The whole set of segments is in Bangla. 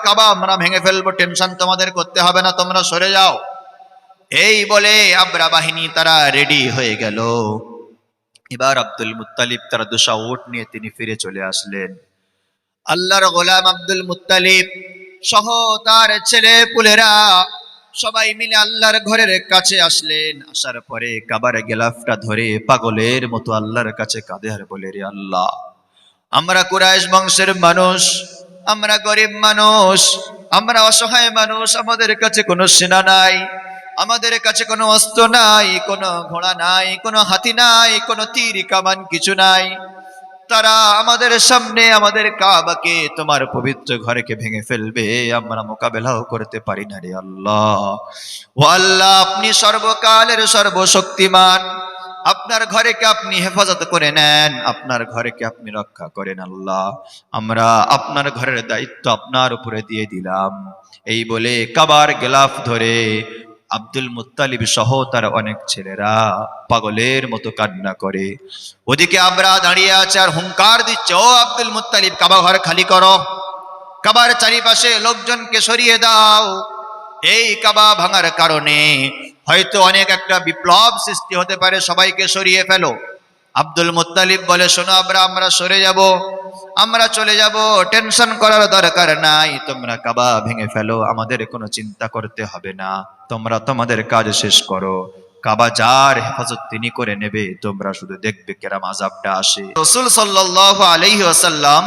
কাবা আমরা ভেঙে ফেলবো, টেনশন তোমাদের করতে হবে না, তোমরা সরে যাও। এই বলে আবরা বাহিনী তারা রেডি হয়ে গেল। এবার আব্দুল মুত্তালিব তার 200 উট নিয়ে তিনি ফিরে চলে আসলেন। আল্লাহর গোলাম আব্দুল মুত্তালিব সহ তার ছেলে পুলেরা সবাই মিলে আল্লাহর ঘরের কাছে আসলেন। আসার পরে কাবার গিলাফটা ধরে পাগলের মতো আল্লাহর কাছে কাঁদে আর বলে, রে আল্লাহ, আমরা কুরাইশ বংশের মানুষ, আমরা গরিব মানুষ, আমরা অসহায় মানুষ, আমাদের কাছে কোনো সেনা নাই, আমাদের কাছে কোনো অস্ত্র নাই, কোনো ঘোড়া নাই, কোনো হাতি নাই, কোনো তীর কামান কিছু নাই। তারা আমাদের সামনে আমাদের কাবাকে, তোমার পবিত্র ঘরকে ভেঙে ফেলবে, আমরা মোকাবেলাও করতে পারি না রে আল্লাহ। ও আল্লাহ, আপনি সর্বকালের সর্বশক্তিমান, আপনার ঘরকে আপনি হেফাজত করে নেন, আপনার ঘরকে আপনি রক্ষা করেন আল্লাহ, আমরা আপনার ঘরের দায়িত্ব আপনার উপরে দিয়ে দিলাম। এই বলে কাবার গিলাফ ধরে আব্দুল মুত্তালিব সহ তার অনেক ছেলেরা পাগলের মতো কান্না করে। ওদিকে আমরা দাঁড়িয়ে আছে আর হুঙ্কার দিচ্ছে, ও আব্দুল মুত্তালিব, কাবা ঘর খালি করো, কাবার চারিপাশে লোকজনকে সরিয়ে দাও। এই কাবা ভাঙার কারণে হয়তো অনেক একটা বিপ্লব সৃষ্টি হতে পারে, সবাইকে সরিয়ে ফেলো। আব্দুল মুত্তালিব বলে, শোনো আমরা সরে যাব, আমরা চলে যাব, টেনশন করার দরকার নাই, তোমরা কাবা ভেঙে ফেলো, আমাদের কোনো চিন্তা করতে হবে না, তোমরা তোমাদের কাজ শেষ করো, কাবা যার হেফাজত তিনি করে নেবে, তোমরা শুধু দেখবে কেরাম আযাবটা আসে। রাসূল সাল্লাল্লাহু আলাইহি ওয়াসাল্লাম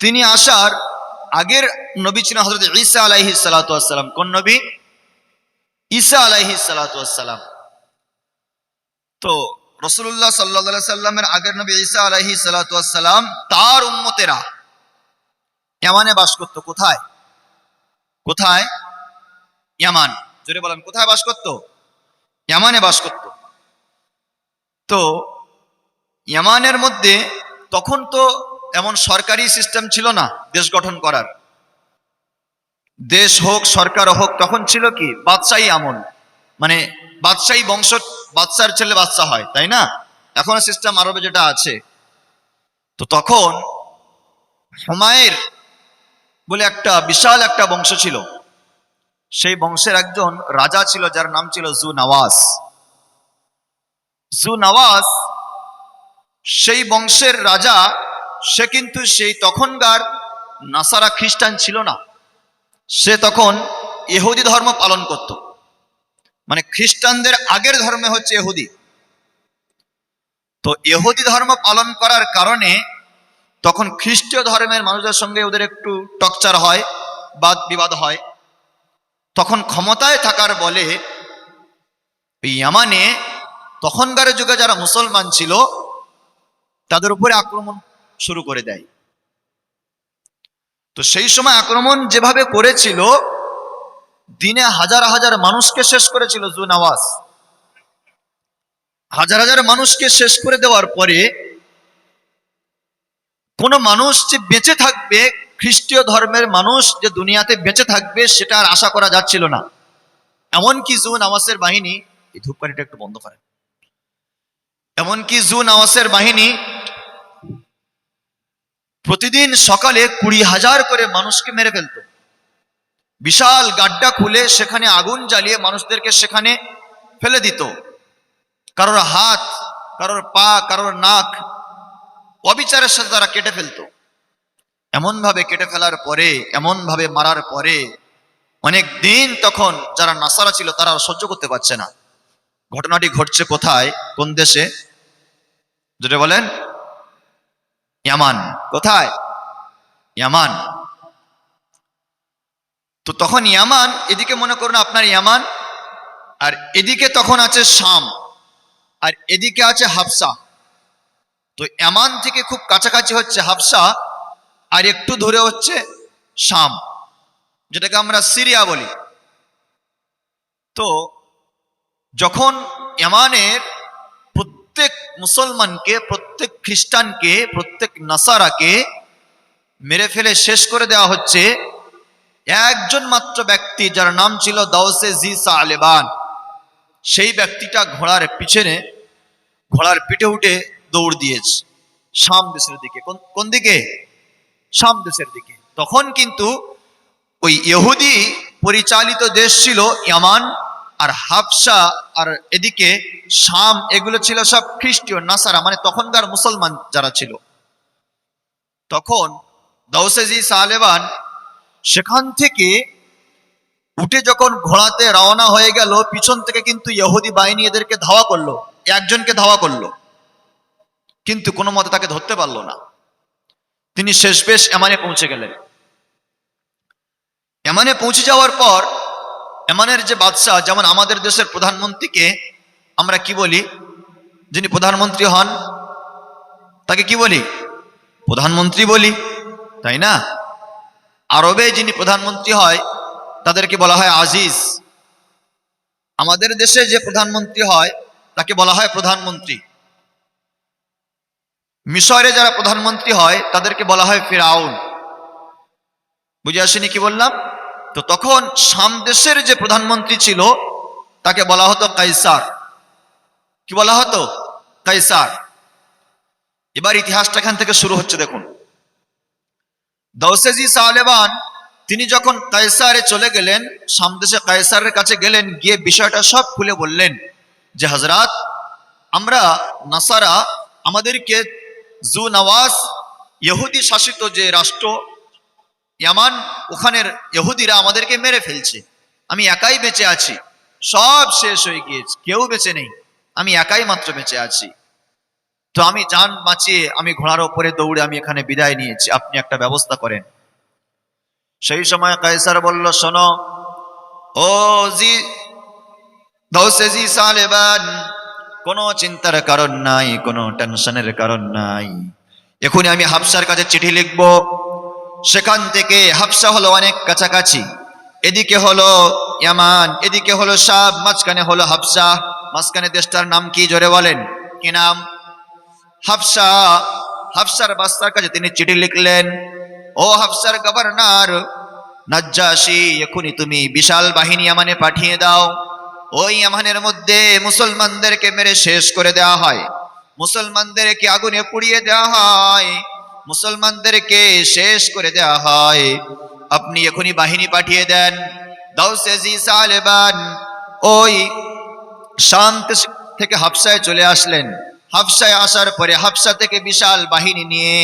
তিনি আসার আগের নবী ছিলেন হযরত ঈসা আলাইহিস সালাতু ওয়াস সালাম। কোন নবী? ঈসা আলাইহিস সালাতু ওয়াস সালাম। তো রাসূলুল্লাহ সাল্লাল্লাহু আলাইহি সাল্লামের আগের নবী ঈসা আলাইহিস সালাতু ওয়াস সালাম তার উম্মতেরা ইয়ামানে বাস করত। কোথায়? কোথায়? ইয়ামান। জোরে বলেন, কোথায় বাস করত? ইয়ামানে বাস করত। তো ইয়ামানের মধ্যে তখন তো এমন সরকারি সিস্টেম ছিল না দেশ গঠন করার, দেশ হোক সরকার হোক, তখন ছিল কি বাদশাহী আমল, মানে বাদশাহী বংশ, বাদশার ছেলে বাদশা হয়, তাই না? এখন সিস্টেম আরবে যেটা আছে। তো তখন হুমায়ের বলে একটা বিশাল একটা বংশ ছিল, সেই বংশের একজন রাজা ছিল যার নাম ছিল জু নওয়াজ। জু নওয়াজ সেই বংশের রাজা, সে কিন্তু সেই তখনকার নাসারা খ্রিস্টান ছিল না, সে তখন ইহুদি ধর্ম পালন করত, মানে খ্রিস্টানদের আগের ধর্মে হচ্ছে ইহুদি। তো ইহুদি ধর্ম পালন করার কারণে তখন খ্রিস্টীয় ধর্মের মানুষদের সঙ্গে ওদের একটু টকচার হয়, বাদ বিবাদ হয়। তখন ক্ষমতায় থাকার বলে ইয়ামানে তখনকার যুগে যারা মুসলমান ছিল তাদের উপরে আক্রমণ শুরু করে দেয়। তো সেই সময় আক্রমণ যেভাবে করেছিল, দিনে হাজার হাজার মানুষকে শেষ করেছিল জু নওয়াজ। হাজার হাজার মানুষকে শেষ করে দেওয়ার পরে কোন মানুষ যে বেঁচে থাকবে, খ্রিস্টীয় ধর্মের মানুষ যে দুনিয়াতে বেঁচে থাকবে, সেটা আর আশা করা যাচ্ছিল না। এমনকি জু নওয়াজের বাহিনী, এই ধূপকাঠিটা একটু বন্ধ করেন, এমনকি জু নওয়াজের বাহিনী প্রতিদিন সকালে 20,000 করে মানুষকে মেরে ফেলতো। বিশাল গাড্ডা খুলে সেখানে আগুন জ্বালিয়ে মানুষদেরকে সেখানে ফেলে দিত। কারোর হাত, কারোর পা, কারোর নাক অবিচারের সাথে তারা কেটে ফেলতো। এমন ভাবে কেটে ফেলার পরে, এমন ভাবে মারার পরে অনেক দিন তখন যারা নাসারা ছিল তারা সহ্য করতে পারছে না। ঘটনাটি ঘটছে কোথায়, কোন দেশে? যেটা বলেন ইয়ামান। কোথায়? ইয়ামান। তো তখন ইয়ামান, এদিকে মনে করুন আপনার ইয়ামান, আর এদিকে তখন আছে শাম, আর এদিকে আছে হাবশা। তো ইয়ামান থেকে খুব কাছাকাছি হচ্ছে হাবশা, আর একটু দূরে হচ্ছে শাম, যেটাকে আমরা সিরিয়া বলি। তো যখন ইয়ামানের প্রত্যেক মুসলমানকে, প্রত্যেক খ্রিস্টানকে, প্রত্যেক নাসারাকে মেরে ফেলে শেষ করে দেওয়া হচ্ছে, একজন মাত্র ব্যক্তি যার নাম ছিল দাউসে জি সালেবান, সেই ব্যক্তিটা ঘোড়ার পিছনে, ঘোড়ার পিঠে উঠে দৌড় দিয়েছে শাম দেশের দিকে। কোন দিকে? শাম দেশের দিকে। তখন কিন্তু ওই ইহুদি পরিচালিত দেশ ছিল ইয়ামান, আর হাবশা, আর এদিকে শাম, এগুলো ছিল সব খ্রিস্টীয় নাসারা, মানে তখনকার মুসলমান যারা ছিল। তখন দাউসেজি সালেবান সেখান থেকে উঠে যখন ঘোড়াতে রওনা হয়ে গেল, পিছন থেকে কিন্তু ইহুদি বাহিনী এদেরকে ধাওয়া করলো, একজনকে ধাওয়া করলো, কিন্তু কোনো মতে তাকে ধরতে পারলো না। তিনি শেষবেশ এমানে পৌঁছে গেলেন। এমানে পৌঁছে যাওয়ার পর এমানের যে বাদশাহ, যেমন আমাদের দেশের প্রধানমন্ত্রীকে আমরা কি বলি, যিনি প্রধানমন্ত্রী হন তাকে কি বলি? প্রধানমন্ত্রী বলি, তাই না? আরবে যিনি প্রধানমন্ত্রী হয় তাদেরকে বলা হয় আজিজ। আমাদের দেশে যে প্রধানমন্ত্রী হয় তাকে বলা হয় প্রধানমন্ত্রী। মিশরে যারা প্রধানমন্ত্রী হয় তাদেরকে বলা হয় ফিরাউন। বুঝে আসেনি কি বললাম? তো তখন শাম দেশের যে প্রধানমন্ত্রী ছিল তাকে বলা হতো কাইসার। কি বলা হতো? কাইসার। এবার ইতিহাসটা এখান থেকে শুরু হচ্ছে, দেখুন। দাউসেজি সালেবান তিনি যখন কায়সারে চলে গেলেন, শাম দেশে কায়সারের কাছে গেলেন, গিয়ে বিষয়টা সব খুলে বললেন যে হযরত, আমরা নাসারা, আমাদেরকে জু নওয়াজ ইহুদি শাসিত যে রাষ্ট্র ইয়ামান, ওখানের ইহুদিরা আমাদেরকে মেরে ফেলছে। আমি একাই বেঁচে আছি, সব শেষ হয়ে গিয়েছে, কেউ বেঁচে নেই, আমি একাই মাত্র বেঁচে আছি। তো আমি জান বাঁচিয়ে আমি ঘোড়ার ওপরে দৌড়ে আমি এখানে বিদায় নিয়েছি, আপনি একটা ব্যবস্থা করেন। সেই সময় কায়সার বলল, শোনো ও জি দাউসেজি সালেবান, কোনো চিন্তার কারণ নাই, কোনো টেনশনের কারণ নাই। এখনই আমি হাবশার কাছে চিঠি লিখব। সেখান থেকে হাবশা হলো অনেক কাছাকাছি, এদিকে হলো ইয়ামান, এদিকে হলো শাম, মাঝখানে হলো হাবশা। মাঝখানে দেশটার নাম কি, জোরে বলেন, কি নাম? হাবশা। হাবশার বাদশার কাছে তিনি চিঠি লিখলেন, ও হাবশার গভর্নর নাজ্জাশী, এখনই তুমি বিশাল বাহিনী ইয়ামানে পাঠিয়ে দাও। ওই ইয়ামানের মধ্যে মুসলমানদেরকে মেরে শেষ করে দেওয়া হয়, মুসলমানদেরকে আগুনে পুড়িয়ে দেওয়া হয়, মুসলমানদেরকে শেষ করে দেওয়া হয়। আপনি এখনই বাহিনী পাঠিয়ে দেন। দাউসেজি সালেবান ওই শাম থেকে হাবশায় চলে আসলেন। হাবশায় আসার পরে হাবশা থেকে বিশাল বাহিনী নিয়ে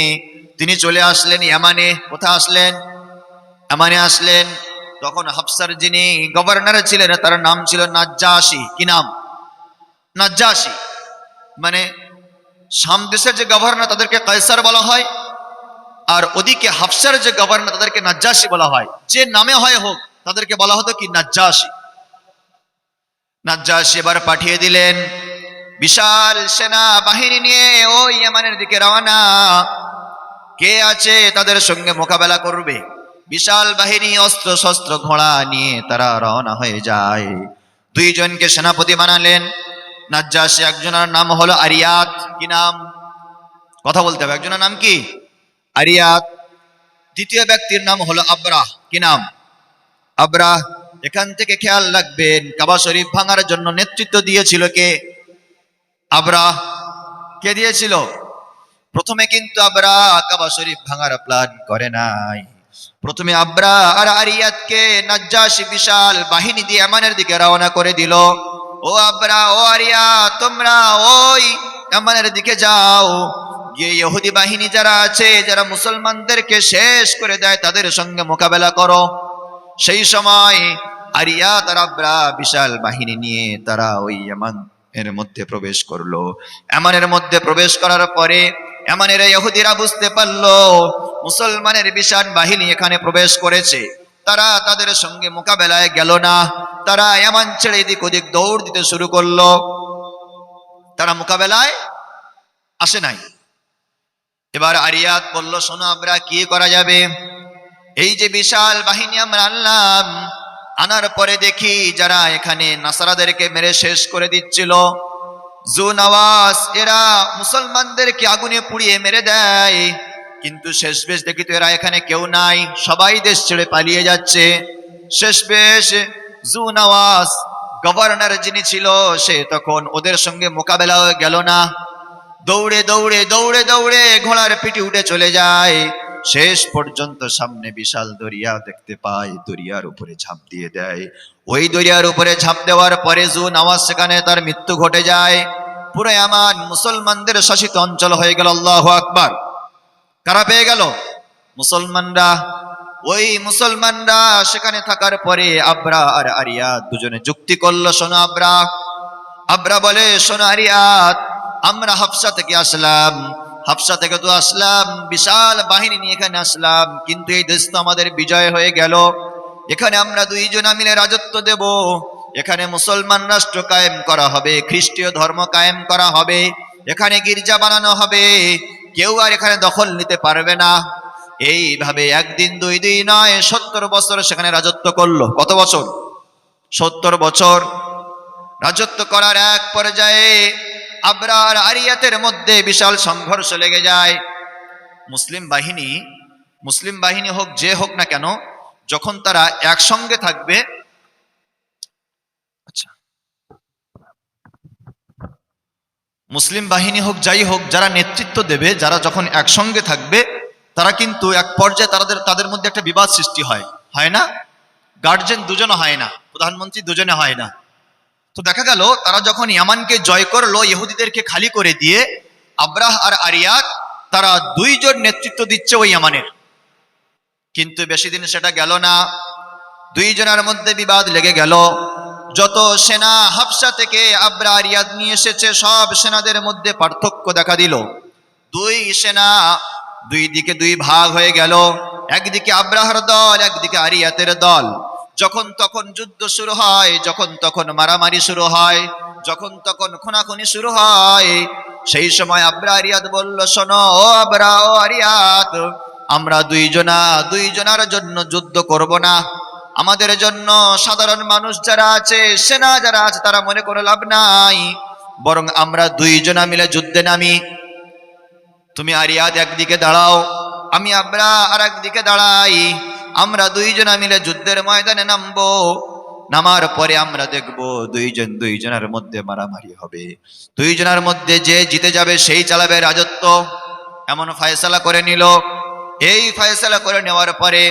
তিনি চলে আসলেন ইয়ামানে। কোথায় আসলেন? ইয়ামানে আসলেন। তখন হাবশার যিনি গভর্নর ছিলেন তার নাম ছিল নাজ্জাশী। কি নাম? নাজ্জাশী। মানে শাম দেশের যে গভর্নর তাদেরকে কায়সার বলা হয়, আর ওদিকে হাবশার যে গভর্নর তাদেরকে নাজ্জাশী বলা হয়। যে নামে হয় হোক তাদেরকে বলা হতো কি, নাজ্জাশী। নাজ্জাশী এবার পাঠিয়ে দিলেন বিশাল সেনা বাহিনী নিয়ে ওই ইয়ামানের দিকে রওনা। কে আছে তাদের সঙ্গে মোকাবেলা করবে? বিশাল বাহিনী, অস্ত্র শস্ত্র, ঘোড়া নিয়ে তারা রওনা হয়ে যায়। দুইজনকে সেনাপতি বানালেন নাজ্জাশী। একজনের নাম হলো আরিয়াত। কি নাম? কথা বলতে হবে। একজনের নাম কি? আরিয়াত। দ্বিতীয় ব্যক্তির নাম হলো আবরাহ। কি নাম? আবরাহ। এখান থেকে খেয়াল রাখবেন, কাবা শরীফ ভাঙার জন্য নেতৃত্ব দিয়েছিল কে? আবরাহ। কে দিয়েছিল? প্রথমে কিন্তু আবরাহ কাবা শরীফ ভাঙার প্ল্যান করে নাই। প্রথমে আবরাহ আর আরিয়াতকে নাজ্জাশী বিশাল বাহিনী দিয়ে ইয়ামানের দিকে রওনা করে দিল। ও আবরাহ, ও আরিয়াত, তোমরা ওই ইয়ামানের দিকে যাও, গিয়ে ইহুদি বাহিনী যারা আছে, যারা মুসলমানদেরকে শেষ করে দেয়, তাদের সঙ্গে মোকাবেলা করো। সেই সময় আরিয়াত আর আবরাহ বিশাল বাহিনী নিয়ে তারা ওই ইয়ামান এর মধ্যে প্রবেশ করলো। ইয়ামানের মধ্যে প্রবেশ করার পরে ইয়ামানের ইহুদিরা বুঝতে পারলো মুসলমানের বিশাল বাহিনী এখানে প্রবেশ করেছে। তারা তাদের সঙ্গে মোকাবেলায় গেল না, তারা ইয়ামান ছেড়ে এদিক ওদিক দৌড় দিতে শুরু করলো। তারা মোকাবেলায় আসে নাই। এবার আরিয়াত বলল, শোনো আমরা কি করা যাবে? এই যে বিশাল বাহিনী আমরা আনলাম, আনার পরে দেখি যারা এখানে নাসারাদেরকে মেরে শেষ করে দিচ্ছিল, জু নওয়াজ, এরা মুসলমানদেরকে আগুনে পুড়িয়ে মেরে দেয়, কিন্তু শেষবেশ দেখি তো এরা এখানে কেউ নাই, সবাই দেশ ছেড়ে পালিয়ে যাচ্ছে। শেষবেশ জু নওয়াজ গভর্নর যিনি ছিল, সে তখন ওদের সঙ্গে মোকাবেলা গেল না, দৌড়ে দৌড়ে দৌড়ে দৌড়ে ঘোড়ার পিঠে উঠে চলে যায়। শেষ পর্যন্ত সামনে বিশাল দরিয়া দেখতে পায়, দরিয়ার উপরে ঝাঁপ দিয়ে দেয়। ওই দরিয়ার উপরে ঝাঁপ দেওয়ার পরে জু নওয়াজ সেখানে তার মৃত্যু ঘটে যায়। পুরো ইয়ামান মুসলমানদের শাসিত অঞ্চল হয়ে গেল। আল্লাহু আকবার। কারা পেয়ে গেল? মুসলমানরা। ওই মুসলমানরা সেখানে থাকার পরে আবরা আর আরিয়াত দুজনে যুক্তি করলো। শোনো আবরা বলে, শোনো আরিয়াত, আমরা হাফসা থেকে আসলাম, হাফসা থেকে তো আসলাম, বিশাল বাহিনী নিয়ে এখানে আসলাম, কিন্তু এই দেশ তো আমাদের বিজয় হয়ে গেল। এখানে আমরা দুইজনা মিলে রাজত্ব দেব, এখানে মুসলমান রাষ্ট্র কায়েম করা হবে, খ্রিস্টীয় ধর্ম কায়েম করা হবে, এখানে গির্জা বানানো হবে, কেউ আর এখানে দখল নিতে পারবে না। এইভাবে একদিন দুই দিন নয়, 70 বছর সেখানে রাজত্ব করলো। কত বছর? 70 বছর রাজত্ব করার এক পর্যায়ে আবরা আর আরিয়াতের মধ্যে বিশাল সংঘর্ষ লেগে যায়। মুসলিম বাহিনী হোক, যে হোক না কেন, যখন তারা একসঙ্গে থাকবে, আচ্ছা, মুসলিম বাহিনী হোক যাই হোক, যারা নেতৃত্ব দেবে, যারা যখন একসঙ্গে থাকবে, তারা কিন্তু এক পর্যায়ে তাদের মধ্যে একটা বিবাদ সৃষ্টি হয় না? গার্জেন দুজনে হয় না, প্রধানমন্ত্রী দুজনে হয় না। তো দেখা গেল তারা যখন ইয়ামানকে জয় করলো, ইহুদিদেরকে খালি করে দিয়ে আবরাহ আর আরিয়াত তারা দুইজন নেতৃত্ব দিচ্ছে ওই ইয়ামানের। কিন্তু বেশি দিন সেটা গেল না, দুইজনের মধ্যে বিবাদ লেগে গেল। যত সেনা হাফসা থেকে আবরা আরিয়াত নিয়ে এসেছে, সব সেনাদের মধ্যে পার্থক্য দেখা দিল। দুই সেনা দুই দিকে দুই ভাগ হয়ে গেল, একদিকে আবরাহার দল, একদিকে আরিয়াতের দল। যখন তখন যুদ্ধ শুরু হয়, যখন তখন মারামারি শুরু হয়, যখন তখন খুনাখুনি শুরু হয়। সেই সময় আবরা আরিয়াত বলল, শোনো ও আবরা ও আরিয়াত, আমরা দুইজনার জন্য যুদ্ধ করব না। আমাদের জন্য সাধারণ মানুষ যারা আছে, সেনা যারা আছে, তারা মনে করে লাভ নাই, বরং আমরা দুইজনা মিলে যুদ্ধে নামি। তুমি আরিয়াত একদিকে দাঁড়াও, আমি আবরা আর একদিকে দাঁড়াই, আমরা দুইজনা মিলে যুদ্ধের ময়দানে নামবো। নামার পরে আমরা দেখব দুইজনের মধ্যে মারামারি হবে, দুইজনের মধ্যে যে জিতে যাবে সেই চালাবে রাজত্ব। এমন ফয়সালা করে নিল। এই ফয়সালা করে নেওয়ার পরে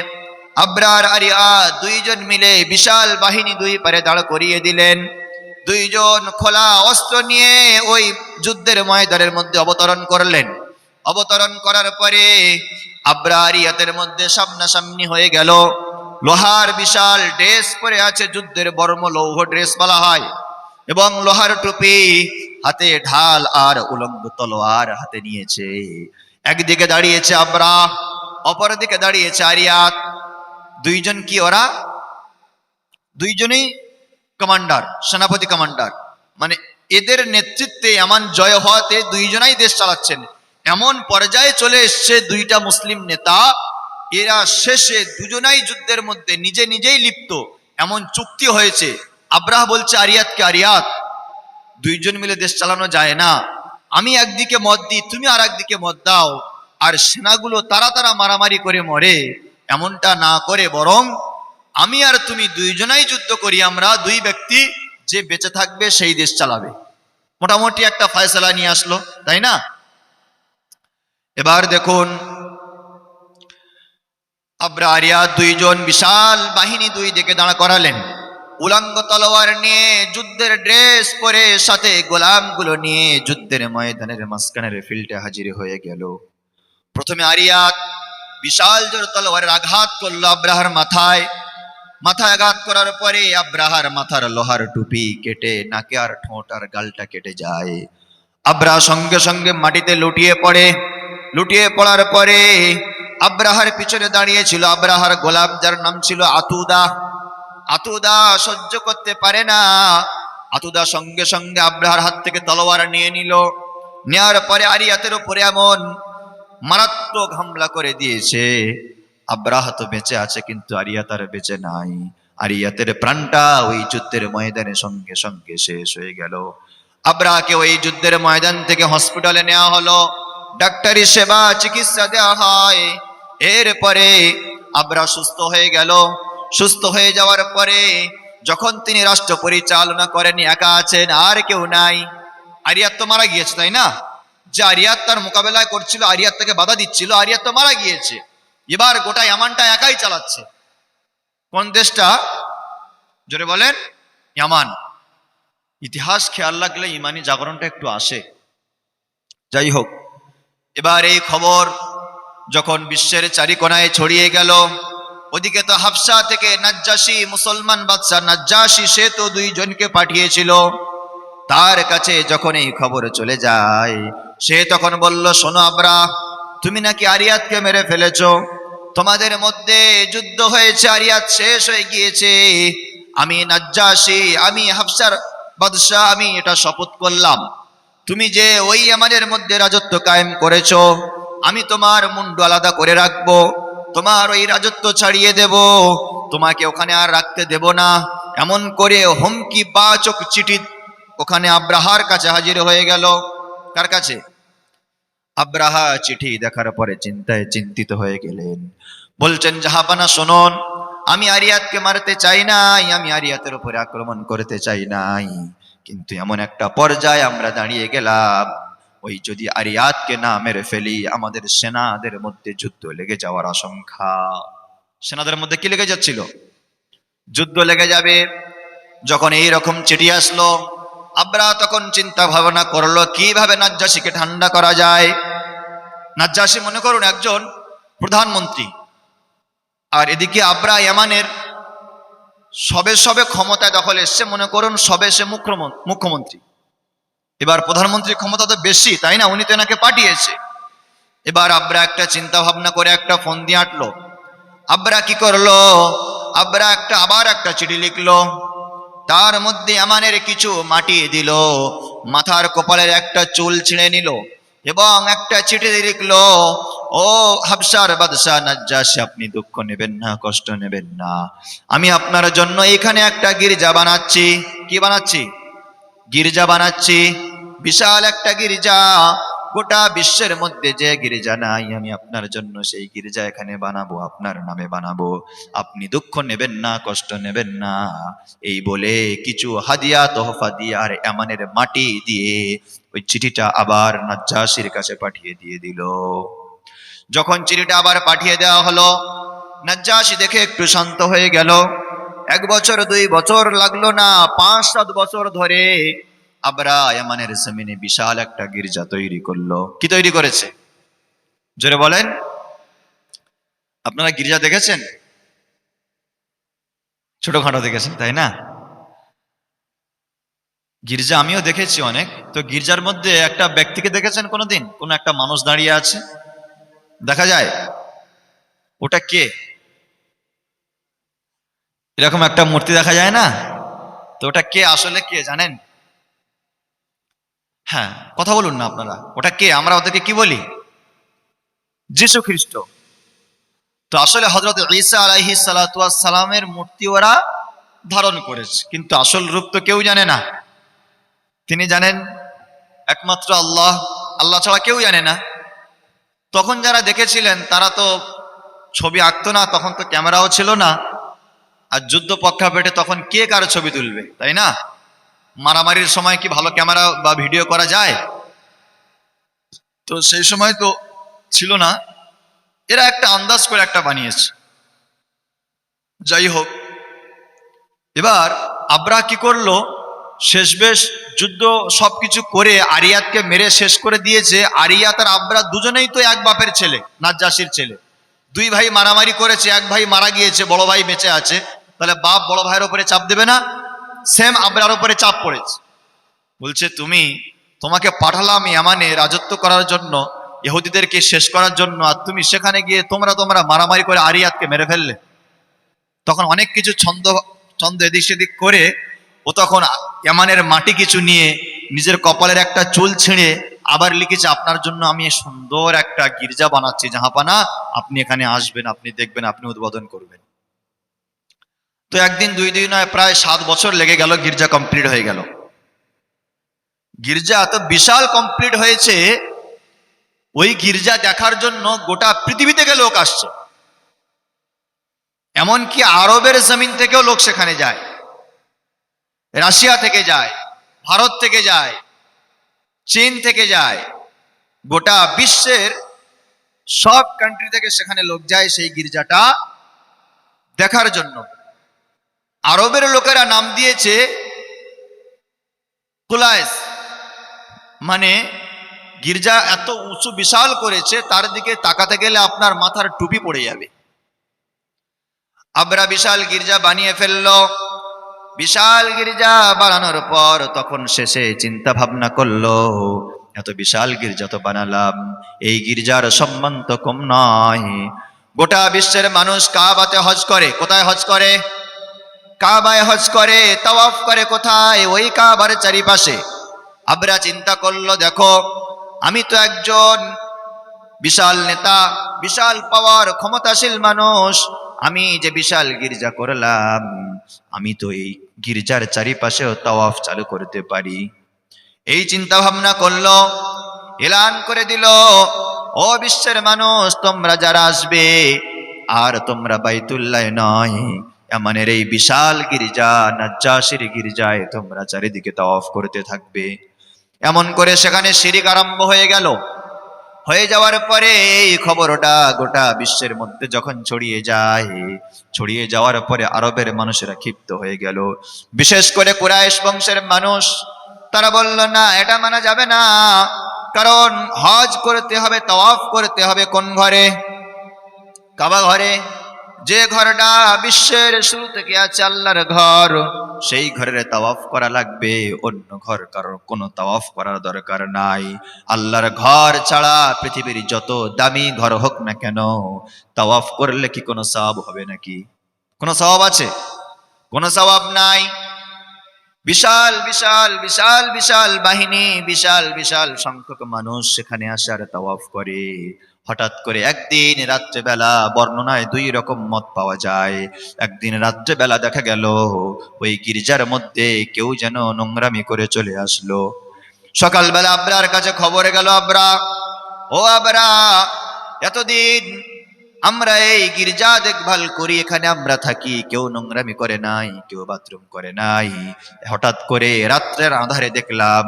আবরা আর আরিয়াত দুইজন মিলে বিশাল বাহিনী দুই পারে দাঁড় করিয়ে দিলেন। দুইজন খোলা অস্ত্র নিয়ে ওই যুদ্ধের ময়দানের মধ্যে অবতরণ করলেন। অবতরণ করার পরে আবরা আরিয়াতের মধ্যে সামনাসামনি হয়ে গেল। লোহার বিশাল ড্রেস পরে আছে, যুদ্ধের বর্ম লৌহ ড্রেস বলা হয়, এবং লোহার টুপি, হাতে ঢাল আর উলঙ্গ তলোয়ার হাতে নিয়েছে। একদিকে দাঁড়িয়েছে আবরা, অপরদিকে দাঁড়িয়েছে আরিয়াত। দুইজন কি? ওরা দুইজনেই কমান্ডার, সেনাপতি কমান্ডার, মানে এদের নেতৃত্বে এমন জয় হওয়াতে দুইজনাই দেশ চালাচ্ছেন। এমন পর্যায়ে চলে এসছে দুইটা মুসলিম নেতা, এরা শেষে দুজনাই যুদ্ধের মধ্যে নিজে নিজেই লিপ্ত। এমন চুক্তি হয়েছে, আবরাহ বলছে আরিয়াতকে, আরিয়াত, দুইজন মিলে দেশ চালানো যায় না, আমি একদিকে মত দিই, তুমি আর একদিকে মত দাও, আর সেনাগুলো তারা মারামারি করে মরে, এমনটা না করে বরং আমি আর তুমি দুইজনাই যুদ্ধ করি, আমরা দুই ব্যক্তি, যে বেঁচে থাকবে সেই দেশ চালাবে। মোটামুটি একটা ফয়সালা নিয়ে আসলো, তাই না? এবার দেখুন, আবরা আরিয়াত দুইজন বিশাল বাহিনী দুই দিকে দাঁড়া করালেন, উলঙ্গ তলোয়ার নিয়ে, যুদ্ধের ড্রেস পরে, সাথে গোলামগুলো নিয়ে যুদ্ধের ময়দানের মাঝখানের ফিল্ডে হাজির হয়ে গেল। প্রথমে আরিয়াত বিশাল জোর তলোয়ারের আঘাত করলো আব্রাহার মাথায় আঘাত করার পরে আব্রাহার মাথার লোহার টুপি কেটে নাকে আর ঠোঁট আর গালটা কেটে যায়। আব্রাহা সঙ্গে সঙ্গে মাটিতে লুটিয়ে পড়ার পরে আব্রাহার পিছনে দাঁড়িয়েছিল আব্রাহার গোলাম, যার নাম ছিল আতুদা সহ্য করতে পারে না। আতুদা সঙ্গে সঙ্গে আব্রাহার হাত থেকে তলোয়ার নিয়ে নিল। নেওয়ার পরে আরিয়াতের উপরে এমন মারাত্মক হামলা করে দিয়েছে, আব্রাহা তো বেঁচে আছে কিন্তু আরিয়াত আর বেঁচে নাই। আরিয়াতের প্রাণটা ওই যুদ্ধের ময়দানে সঙ্গে সঙ্গে শেষ হয়ে গেল। আব্রাহাকে ওই যুদ্ধের ময়দান থেকে হসপিটালে নেওয়া হলো, ডাক্তারি সেবা চিকিৎসা দেওয়া হয়। এরপরে আব্রাহা সুস্থ হয়ে গেল। সুস্থ হয়ে যাওয়ার পরে যখন তিনি রাষ্ট্র পরিচালনা করেন, একা আছেন, আর কেউ নাই। আরিয়াত তো মারা গিয়েছে, তাই না? যে আরিয়াত তার মোকাবেলা করছিল, আরিয়াত তাকে বাধা দিচ্ছিল, আরিয়াত তো মারা গিয়েছে। এবার গোটা ইয়ামানটা একাই চালাচ্ছে। কোন দেশটা? জোরে বলেন। ইয়ামান। ইতিহাস খেয়াল রাখলে ইমানি জাগরণটা একটু আসে। যাই হোক, এবার এই খবর যখন বিশ্বের চারিকোনায় ছড়িয়ে গেল, ওদিকে তো হাবশা থেকে নাজ্জাশী, মুসলমান বাদশা নাজ্জাশী, সে তো দুইজনকে পাঠিয়েছিল। তার কাছে যখন এই খবর চলে যায়, সে তখন বলল, শোনো আবরা, তুমি নাকি আরিয়াতকে মেরে ফেলেছো, তোমাদের মধ্যে যুদ্ধ হয়েছে, আরিয়াত শেষ হয়ে গিয়েছে। আমি নাজ্জাশী, আমি হাবশার বাদশাহ, আমি এটা শপথ করলাম, তুমি যে ওই আমাদের মধ্যে রাজত্ব কায়েম করেছো, আমি তোমার মুন্ডু আলাদা করে রাখবো, তোমার ওই রাজত্ব ছাড়িয়ে দেব, তোমাকে ওখানে আর রাখতে দেব না। এমন করে হুমকি বাচক চিঠি ওখানে আব্রাহার কাছে হাজির হয়ে গেল। কার কাছে? আব্রাহা চিঠি দেখার পরে চিন্তায় চিন্তিত হয়ে গেলেন। বলছেন, জাহাপানা শুনুন, আমি আরিয়াতকে মারতে চাই নাই, আমি আরিয়াতের উপরে আক্রমণ করতে চাই নাই, কিন্তু এমন একটা পর্যায়ে আমরা দাঁড়িয়ে গেলাম, ওই যদি আরিয়াতকে না মেরে ফেলি, আমাদের সেনাদের মধ্যে যুদ্ধ লেগে যাওয়ার আশঙ্কা। সেনাদের মধ্যে কি লেগে যাচ্ছিল? যুদ্ধ লেগে যাবে। যখন এই রকম চিঠি আসলো, আব্রাহা তখন চিন্তা ভাবনা করলো কিভাবে নাজ্জাশীকে ঠান্ডা করা যায়। নাজ্জাশী মনে করুন একজন প্রধানমন্ত্রী, আর এদিকে আব্রাহা ইয়ামানের সবে সবে ক্ষমতায় দখল এসছে, মনে করুন সবে সে মুখ্যমন্ত্রী। এবার প্রধানমন্ত্রীর ক্ষমতা তো বেশি, তাই না? উনি তো এনাকে পাঠিয়েছে। এবার আব্রাহা একটা চিন্তা ভাবনা করে একটা ফোন দিয়ে আটলো। আব্রাহা কি করলো? আব্রাহা আবার একটা চিঠি লিখলো, তার মধ্যে ইয়ামানের কিছু মাটি দিল, মাথার কপালের একটা চুল ছিঁড়ে নিল, এবং একটা চিঠি লিখলো, ও হাবশার বাদশা নাজ্জাশী, আপনি দুঃখ নেবেন না, কষ্ট নেবেন না, আমি আপনার জন্য এখানে একটা গির্জা বানাচ্ছি। কি বানাচ্ছি? গির্জা বানাচ্ছি, বিশাল একটা গির্জা, গোটা বিশ্বের মধ্যে যে গির্জা নাই, আমি আপনার জন্য সেই গির্জা এখানে বানাবো, আপনার নামে বানাবো, আপনি দুঃখ নেবেন না, কষ্ট নেবেন না। এই বলে কিছু হাদিয়া তোহফা দিয়ে আর ইয়ামানের মাটি দিয়ে ওই চিঠিটা আবার নাজ্জাশীর কাছে পাঠিয়ে দিয়ে দিল। যখন চিঠিটা আবার পাঠিয়ে দেওয়া হলো, নাজ্জাশী দেখে একটু শান্ত হয়ে গেল। 1 বছর 2 বছর লাগলো না, 5-7 বছর ধরে আব্রাহা ইয়ামানের জমিনে বিশাল একটা গির্জা তৈরি করলো। কি তৈরি করেছে? জোরে বলেন। আপনারা গির্জা দেখেছেন? ছোটখাটো দেখেছেন, তাই না? গির্জা আমিও দেখেছি অনেক। তো গির্জার মধ্যে একটা ব্যক্তিকে দেখেছেন কোনোদিন? কোন একটা মানুষ দাঁড়িয়ে আছে, দেখা যায়? ওটা কে? এরকম একটা মূর্তি দেখা যায় না? তো ওটা কে, আসলে কে জানেন? হ্যাঁ, কথা বলুন না আপনারা। ওটা কে? আমরা ওদেরকে কি বলি? যীশু খ্রিস্ট। তো আসলে হযরত ঈসা আলাইহিস সালাতু ওয়াস সালামের মূর্তি ওরা ধারণ করেছে, কিন্তু আসল রূপ তো কেউ জানে না। তিনি জানেন একমাত্র আল্লাহ, আল্লাহ ছাড়া কেউ জানে না। তখন যারা দেখেছিলেন তারা তো ছবি আঁকতো না, তখন তো ক্যামেরাও ছিল না, আর যুদ্ধ প্রেক্ষাপটে তখন কে কারো ছবি তুলবে, তাই না? মারামারির সময় কি ভালো ক্যামেরা বা ভিডিও করা যায়? তো সেই সময় তো ছিল না। এরা একটা আন্দাজ করে একটা বানিয়েছে। যাই হোক, এবার আব্রাহা কি করলো, শেষবেশ যুদ্ধ সবকিছু করে আরিয়াতকে মেরে শেষ করে দিয়েছে। আরিয়াত আর আব্রাহা দুজনেই তো এক বাপের ছেলে, নাজ্জাশীর ছেলে। 2 ভাই মারামারি করেছে, 1 ভাই মারা গিয়েছে, বড় ভাই বেঁচে আছে। তাহলে বাপ বড় ভাইয়ের উপরে চাপ দেবে না? সেম আব্রাহার উপরে চাপ পড়েছে। বলছে, তোমাকে পাঠালাম ইয়ামানে রাজত্ব করার জন্য, ইহুদিদেরকে শেষ করার জন্য, আর তুমি সেখানে গিয়ে তোমরা মারামারি করে আরিয়াতকে মেরে ফেললে। তখন অনেক কিছু ছন্দ এদিক সেদিক করে ও তখন ইয়ামানের মাটি কিছু নিয়ে নিজের কপালের একটা চুল ছিঁড়ে আবার লিখেছে, আপনার জন্য আমি সুন্দর একটা গির্জা বানাচ্ছি জাহাপানা, আপনি এখানে আসবেন, আপনি দেখবেন, আপনি উদ্বোধন করবেন। তো 1 দিন 2 দিন নয়, প্রায় 7 বছর লেগে গেল, গির্জা কমপ্লিট হয়ে গেল। গির্জা এত বিশাল কমপ্লিট হয়েছে, ওই গির্জা দেখার জন্য গোটা পৃথিবী থেকে লোক আসছে। এমনকি আরবের জমিন থেকেও লোক সেখানে যায়, রাশিয়া থেকে যায়, ভারত থেকে যায়, চীন থেকে যায়, গোটা বিশ্বের সব কান্ট্রি থেকে সেখানে লোক যায় সেই গির্জাটা দেখার জন্য। আরবের লোকেরা নাম দিয়েছে কুলাইস, মানে গির্জা এত উঁচু বিশাল করেছে তার দিকে তাকাতে গেলে আপনার মাথার টুপি পড়ে যাবে। আবরা বিশাল গির্জা বানিয়ে ফেললো। বিশাল গির্জা বানানোর পর তখন শেষে চিন্তা ভাবনা করলো, এত বিশাল গির্জা তো বানালাম, এই গির্জার সম্মান তো কম নয়। গোটা বিশ্বের মানুষ কাবাতে হজ করে। কোথায় হজ করে? কাবায় হজ করে, তাওয়াফ করে কোথায়? ওই কাবার চারিপাশে। আবরা চিন্তা করলো, দেখো আমি তো একজন বিশাল নেতা, বিশাল পাওয়ার, ক্ষমতাশীল মানুষ, আমি যে বিশাল গির্জা করলাম, আমি তো এই গির্জার চারিপাশেও তাওয়াফ চালু করতে পারি। এই চিন্তা ভাবনা করলো, এলান করে দিল, ও বিশ্বের মানুষ তোমরা যারা আসবে, আর তোমরা বাইতুল্লাহ নয়, ইয়ামানের এই বিশাল গির্জা নাজ্জাশীর গির্জায় তোমরা চারিদিকে তাওয়াফ করতে থাকবে। এমন করে সেখানে শিরিক আরম্ভ হয়ে গেল। হয়ে যাওয়ার পরে এই খবরটা গোটা বিশ্বের মধ্যে যখন ছড়িয়ে যায়, ছড়িয়ে যাওয়ার পরে আরবের মানুষেরা ক্ষিপ্ত হয়ে গেল। বিশেষ করে কুরাইশ বংশের মানুষ, তারা বলল, না, এটা মানা যাবে না, কারণ হজ করতে হবে, তাওয়াফ করতে হবে কোন ঘরে? কাবা ঘরে। যে ঘরটা বিশ্বের শুরু থেকে আছে আল্লাহর ঘর, সেই ঘরের তাওয়াফ করা লাগবে, অন্য ঘর কারোর কোনো তাওয়াফ করার দরকার নাই। আল্লাহর ঘর ছাড়া পৃথিবীর যত দামি ঘর হোক না কেন, তাওয়াফ করলে কি কোনো সওয়াব হবে নাকি? কোনো সওয়াব আছে? কোনো সওয়াব নাই। বিশাল বিশাল বিশাল বিশাল বাহিনী, বিশাল বিশাল সংখ্যক মানুষ সেখানে আসার তাওয়াফ করে। হঠাৎ করে একদিন রাত্রেবেলা, বর্ণনায় দুই রকম মত পাওয়া যায়। একদিন রাত্রেবেলা দেখা গেল ওই গির্জার মধ্যে কেউ যেন নোংরামি করে চলে আসলো। সকালবেলা আবরার কাছে খবর গেল, আবরা, ও আবরা, এতদিন আমরা এই গির্জা দেখভাল করি, এখানে আমরা থাকি, কেউ নোংরামি করে নাই, কেউ বাথরুম করে নাই। হঠাৎ করে রাত্রের আধারে দেখলাম,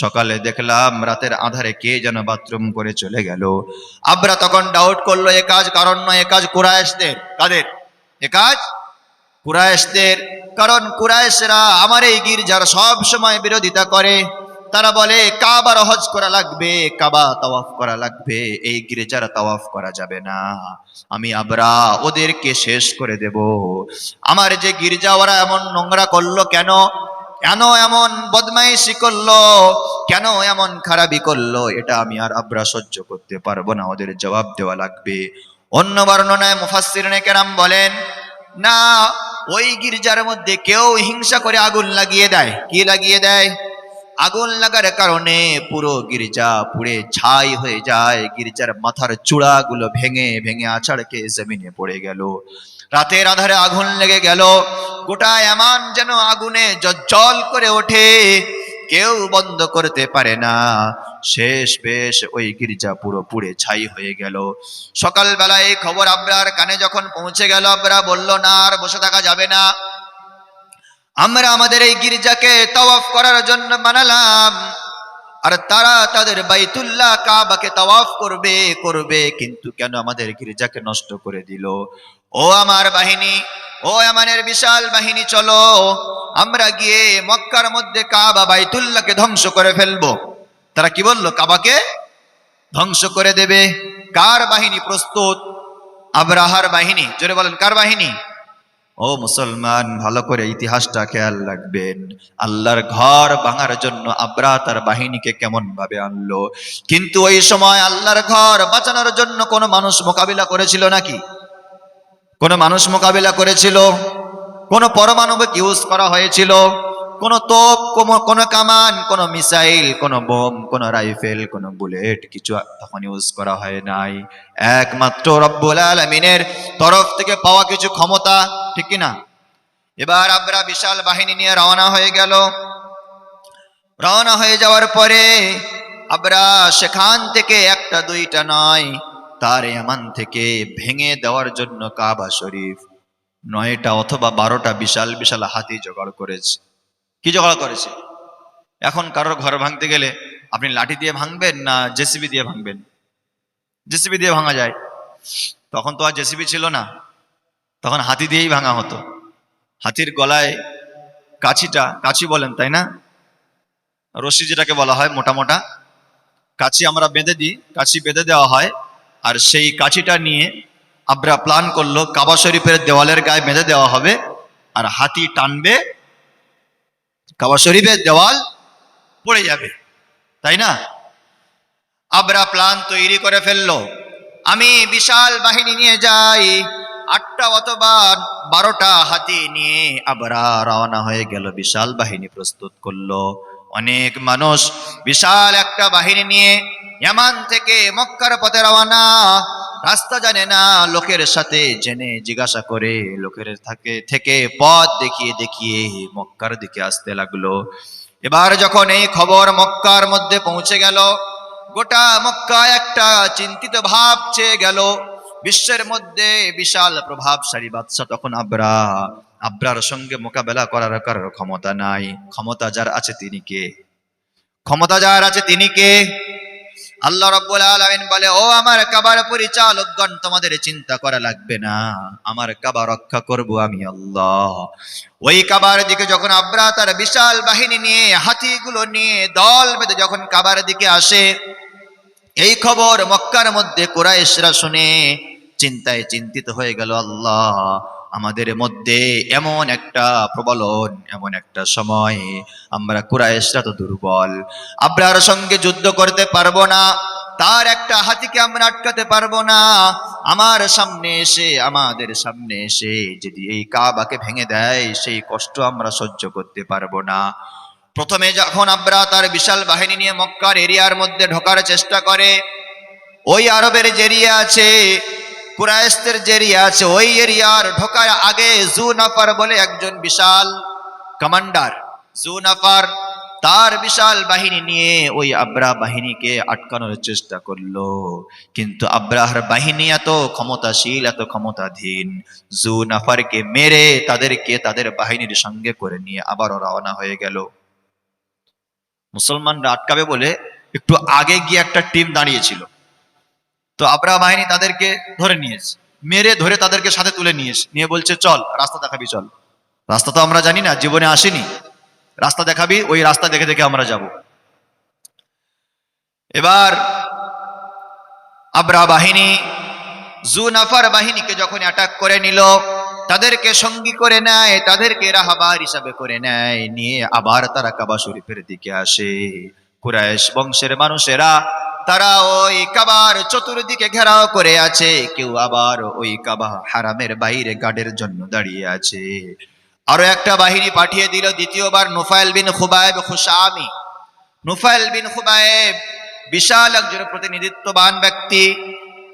সকালে দেখলাম, রাতের আধারে কে যেন বাথরুম করে চলে গেল। আবরা তখন ডাউট করলো, এ কাজ কারণ নয়, এ কাজ কুরাইশদের। কাদের? এ কাজ কুরাইশদের। কারণ কুরাইশরা আমার এই গির্জার সব সময় বিরোধিতা করে। তারা বলে কাবার হজ করা লাগবে, কাবা তাওয়াফ করা লাগবে, এই গির্জার তাওয়াফ করা যাবে না। আমি আবরা ওদেরকে শেষ করে দেব। আমার যে গির্জা ওরা এমন নোংরা করলো কেন? কেন এমন বদমাইশি করলো? কেন এমন খারাপি করলো? এটা আমি আর আবরা সহ্য করতে পারবো না, ওদের জবাব দেওয়া লাগবে। অন্য বর্ণনায় মুফাসসিরিনে কেরাম বলেন, না, ওই গির্জার মধ্যে কেউ হিংসা করে আগুন লাগিয়ে দেয়। কি লাগিয়ে দেয়? আগুন লাগার কারণে পুরো গির্জা পুড়ে ছাই হয়ে যায়। গির্জার মাথার চূড়াগুলো ভেঙে ভেঙে আছাড় খেয়ে জমিনে পড়ে গেল। রাতের আধারে আগুন লেগে গেল, গোটা এমন যেন আগুনে জ্বল করে ওঠে, কেউ বন্ধ করতে পারে না। শেষ বেশ ওই গির্জা পুরো পুড়ে ছাই হয়ে গেল। সকালবেলা এই খবর আবরার কানে যখন পৌঁছে গেল, আবরা বলল, না, আর বসে থাকা যাবে না, আমরা আমাদের এই গির্জাকে তাওয়াফ করার জন্য বানালাম, আর তারা তাদের বাইতুল্লাহ কাবাকে তাওয়াফ করবে, কিন্তু কেন আমাদের গির্জাকে নষ্ট করে দিল? ও আমার বাহিনী, ও আমাদের বিশাল বাহিনী, চলো আমরা গিয়ে মক্কার মধ্যে কাবা বাইতুল্লাহকে ধ্বংস করে ফেলবো। তারা কি বললো? কাবাকে ধ্বংস করে দেবে। কার বাহিনী প্রস্তুত? আবরাহার বাহিনী। জোরে বলেন, কার বাহিনী? ও মুসলমান, ভালো করে ইতিহাসটা খেয়াল রাখবেন। আল্লাহর ঘর ভাঙার জন্য আবরাহ তার বাহিনীকে কেমন ভাবে আনলো, কিন্তু ওই সময় আল্লাহর ঘর বাঁচানোর জন্য কোন মানুষ মোকাবিলা করেছিল নাকি? কোন মানুষ মোকাবিলা করেছিল? কোন পরমাণবিক ইউজ করা হয়েছিল? কোন তোপ, কোন কামান, কোন মিসাইল, কোন বোম, কোন রাইফেল, কোন বুলেট কিছু তখন ইউজ করা হয় নাই। একমাত্র রব্বুল আলামিনের তরফ থেকে পাওয়া কিছু ক্ষমতা, ঠিক কিনা? এবার আবরা বিশাল বাহিনী নিয়ে রওনা হয়ে গেল। রওনা হয়ে যাওয়ার পরে আবরা সেখান থেকে একটা দুইটা নয়, তার ইয়ামান থেকে ভেঙে দেওয়ার জন্য কাবা শরীফ 9টা অথবা 12টা বিশাল বিশাল হাতি জোগাড় করেছে। কি জোগাড় করেছে? এখন কারোর ঘর ভাঙতে গেলে আপনি লাঠি দিয়ে ভাঙবেন না জেসিবি দিয়ে ভাঙবেন? জেসিবি দিয়ে ভাঙা যায়। তখন তো আর জেসিবি ছিল না, তখন হাতি দিয়েই ভাঙা হতো। হাতির গলায় কাছি বলেন তাই না, রশি যেটাকে বলা হয়, মোটা মোটা কাছি আমরা বেঁধে দিই, কাছি বেঁধে দেওয়া হয়। আর সেই কাছিটা নিয়ে আব্রা প্ল্যান করলো কাবা শরীফের দেওয়ালের গায়ে বেঁধে দেওয়া হবে, আর হাতি টানবে, কাবা শরীফের দেওয়াল পড়ে যাবে, তাই না? আব্রা প্ল্যান তৈরি করে ফেললো, আমি বিশাল বাহিনী নিয়ে যাই, 8টা অথবা 12টা হাতি নিয়ে আবরা রওনা হয়ে গেল, বিশাল বাহিনী প্রস্তুত করলো। অনেক মানুষ বিশাল একটা বাহিনী নিয়ে ইয়ামান থেকে মক্কার পথে রওনা। রাস্তা জানে না, লোকের সাথে জেনে জিজ্ঞাসা করে লোকের থেকে পথ দেখিয়ে দেখিয়ে মক্কার দিকে আসতে লাগলো। এবার যখন এই খবর মক্কার মধ্যে পৌঁছে গেল, গোটা মক্কা একটা চিন্তিত ভাব চেয়ে গেল। বিশ্বের মধ্যে বিশাল প্রভাবশালী বাদশা তখন আব্রার সঙ্গে মোকাবেলা করার কারোর ক্ষমতা নাই। ক্ষমতা যার আছে তিনি কে? ক্ষমতা যার আছে তিনি কে? আল্লাহ রাব্বুল আলামিন বলে, ও আমার কাবার পরিচালকগণ, তোমাদের চিন্তা করা লাগবে না, আমার কাবা রক্ষা করব আমি আল্লাহ। ওই কাবার দিকে যখন আব্রা তার বিশাল বাহিনী নিয়ে, হাতিগুলো নিয়ে দল বেঁধে যখন কাবার দিকে আসে, এই খবর মক্কার মধ্যে কুরাইশরা শুনে চিন্তায় চিন্তিত হয়ে গেল। আল্লাহ, আমাদের মধ্যে এমন একটা প্রবলন, এমন একটা সময়, আমরা কুরাইশরা তো দুর্বল, আব্রার সঙ্গে যুদ্ধ করতে পারবো না, তার একটা হাতিকে আমরা আটকাতে পারবো না। আমাদের সামনে এসে যদি এই কাবাকে ভেঙে দেয়, সেই কষ্ট আমরা সহ্য করতে পারবো না। প্রথমে যখন আব্রা তার বিশাল বাহিনী নিয়ে মক্কার এরিয়ার মধ্যে ঢোকার চেষ্টা করে, ওই আরবের যে এরিয়া আছে, কুরাইশদের যে এরিয়া আছে, ওই এরিয়ার ঢোকার আগে জুনাফার বলে একজন বিশাল কমান্ডার, জুনাফার তার বিশাল বাহিনী নিয়ে ওই আব্রা বাহিনীকে আটকানোর চেষ্টা করলো। কিন্তু আব্রাহার বাহিনী এত ক্ষমতাশীল, এত ক্ষমতাধীন, জুনাফারকে মেরে তাদেরকে তাদের বাহিনীর সঙ্গে করে নিয়ে আবারও রওনা হয়ে গেল। মুসলমানরা আটকাবে বলে একটু আগে গিয়ে একটা টিম দাঁড়িয়েছিল, তো আব্রাহা বাহিনী তাদেরকে ধরে নিয়েছে, মেরে ধরে তাদেরকে সাথে তুলে নিয়ে বলছে, চল রাস্তা দেখাবি, চল। রাস্তা তো আমরা জানি না, জীবনে আসিনি, রাস্তা দেখাবি, ওই রাস্তা দেখে দেখে আমরা যাব। এবার আব্রাহা বাহিনী জুনাফার বাহিনীকে যখন অ্যাটাক করে নিল, তাদেরকে সঙ্গী করে নেয়, তাদেরকে রাহাবার হিসাবে করে নেয়, নিয়ে আবার তারা কাবা শরীফের দিকে আসে। কুরাইশ বংশের মানুষেরা তারা ওই কাবার চতুর্দিকে ঘেরাও করে আছে, কেউ আবার ওই কাবা হারামের বাইরে গার্ডের জন্য দাঁড়িয়ে আছে। আরো একটা বাহিনী পাঠিয়ে দিল, দ্বিতীয়বার নুফাইল বিন খুবাইব খুশামি। নুফাইল বিন খুবাইব বিশাল একজন প্রতিনিধিত্ববান ব্যক্তি,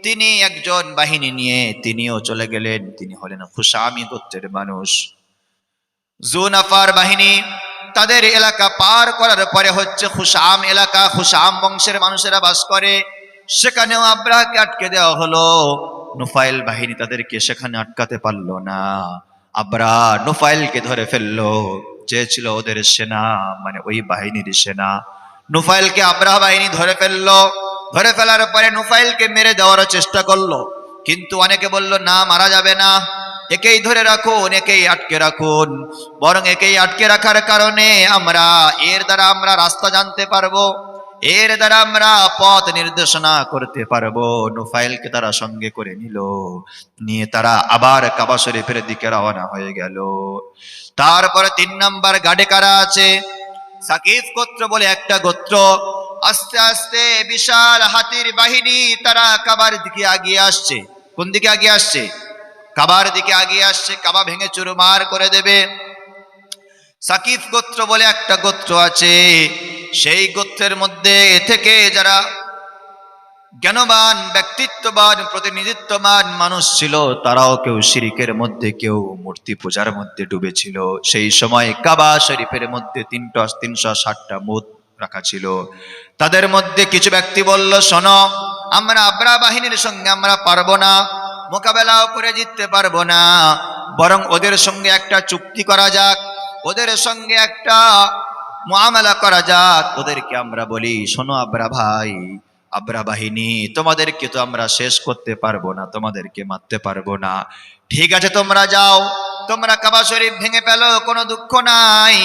তিনি একজন বাহিনী নিয়ে তিনিও চলে গেলেন। তিনি হলেন খুশামি গোত্রের মানুষ। জুনাফার বাহিনী তাদের এলাকা পার করার পরে হচ্ছে খুশাম এলাকা, খুশাম বংশের মানুষেরা বাস করে, সেখানেও আব্রাহাকে আটকে দেওয়া হলো। নুফাইল বাহিনী তাদেরকে সেখানে আটকাতে পারলো না। আব্রাহা নুফাইলকে ধরে ফেললো, যে ছিল ওদের সেনা, মানে ওই বাহিনীর সেনা। নুফাইলকে আব্রাহা বাহিনী ধরে ফেললো। ধরে ফেলার পরে নুফাইলকে মেরে দেওয়ার চেষ্টা করলো, কিন্তু অনেকে বলল, না, মারা যাবে না, একেই ধরে রাখুন, একেই আটকে রাখুন। বরং একেই আটকে রাখার কারণে এর দ্বারা আমরা রাস্তা জানতে পারবো, এর দ্বারা আমরা পথ নির্দেশনা করতে পারবো। নুফাইলকে তারা সঙ্গে করে নিয়ে তারা আবার কাবা শরীফের দিকে রওনা হয়ে গেল। তারপরে 3 নাম্বার গাড়ে কারা আছে? সাকিফ গোত্র বলে একটা গোত্র। আস্তে আস্তে বিশাল হাতির বাহিনী তারা কাবার দিকে আগিয়ে আসছে। কোন দিকে আগিয়ে আসছে? কাবার দিকে আগিয়ে আসছে, কাবা ভেঙে চুরমার করে দেবে। সাকিফ গোত্র বলে একটা গোত্র আছে, সেই গোত্রের মধ্যে থেকে যারা জ্ঞানবান, ব্যক্তিত্ববান, প্রতিনিধিত্ববান মানুষ ছিল, তারাও কেউ শিরিকের মধ্যে, কেউ মূর্তি পূজার মধ্যে ডুবেছিল। সেই সময় কাবা শরীফের মধ্যে 360টা মুদ রাখা ছিল। তাদের মধ্যে কিছু ব্যক্তি বলল, শোনো, আমরা আব্রা বাহিনীর সঙ্গে আমরা পারবো না, মোকাবেলাও করে জিততে পারবো না, বরং ওদের সঙ্গে একটা চুক্তি করা যাক, ওদের সঙ্গে একটা মুআমালা করা যাক। ওদেরকে আমরা বলি, শোনো আব্রা ভাই, আবরা বাহিনী, তোমাদেরকে তো আমরা শেষ করতে পারবো না, তোমাদেরকে মারতে পারবো না। ঠিক আছে, তোমরা যাও, তোমরা কাবা শরীফ ভেঙে ফেলো, কোনো দুঃখ নাই।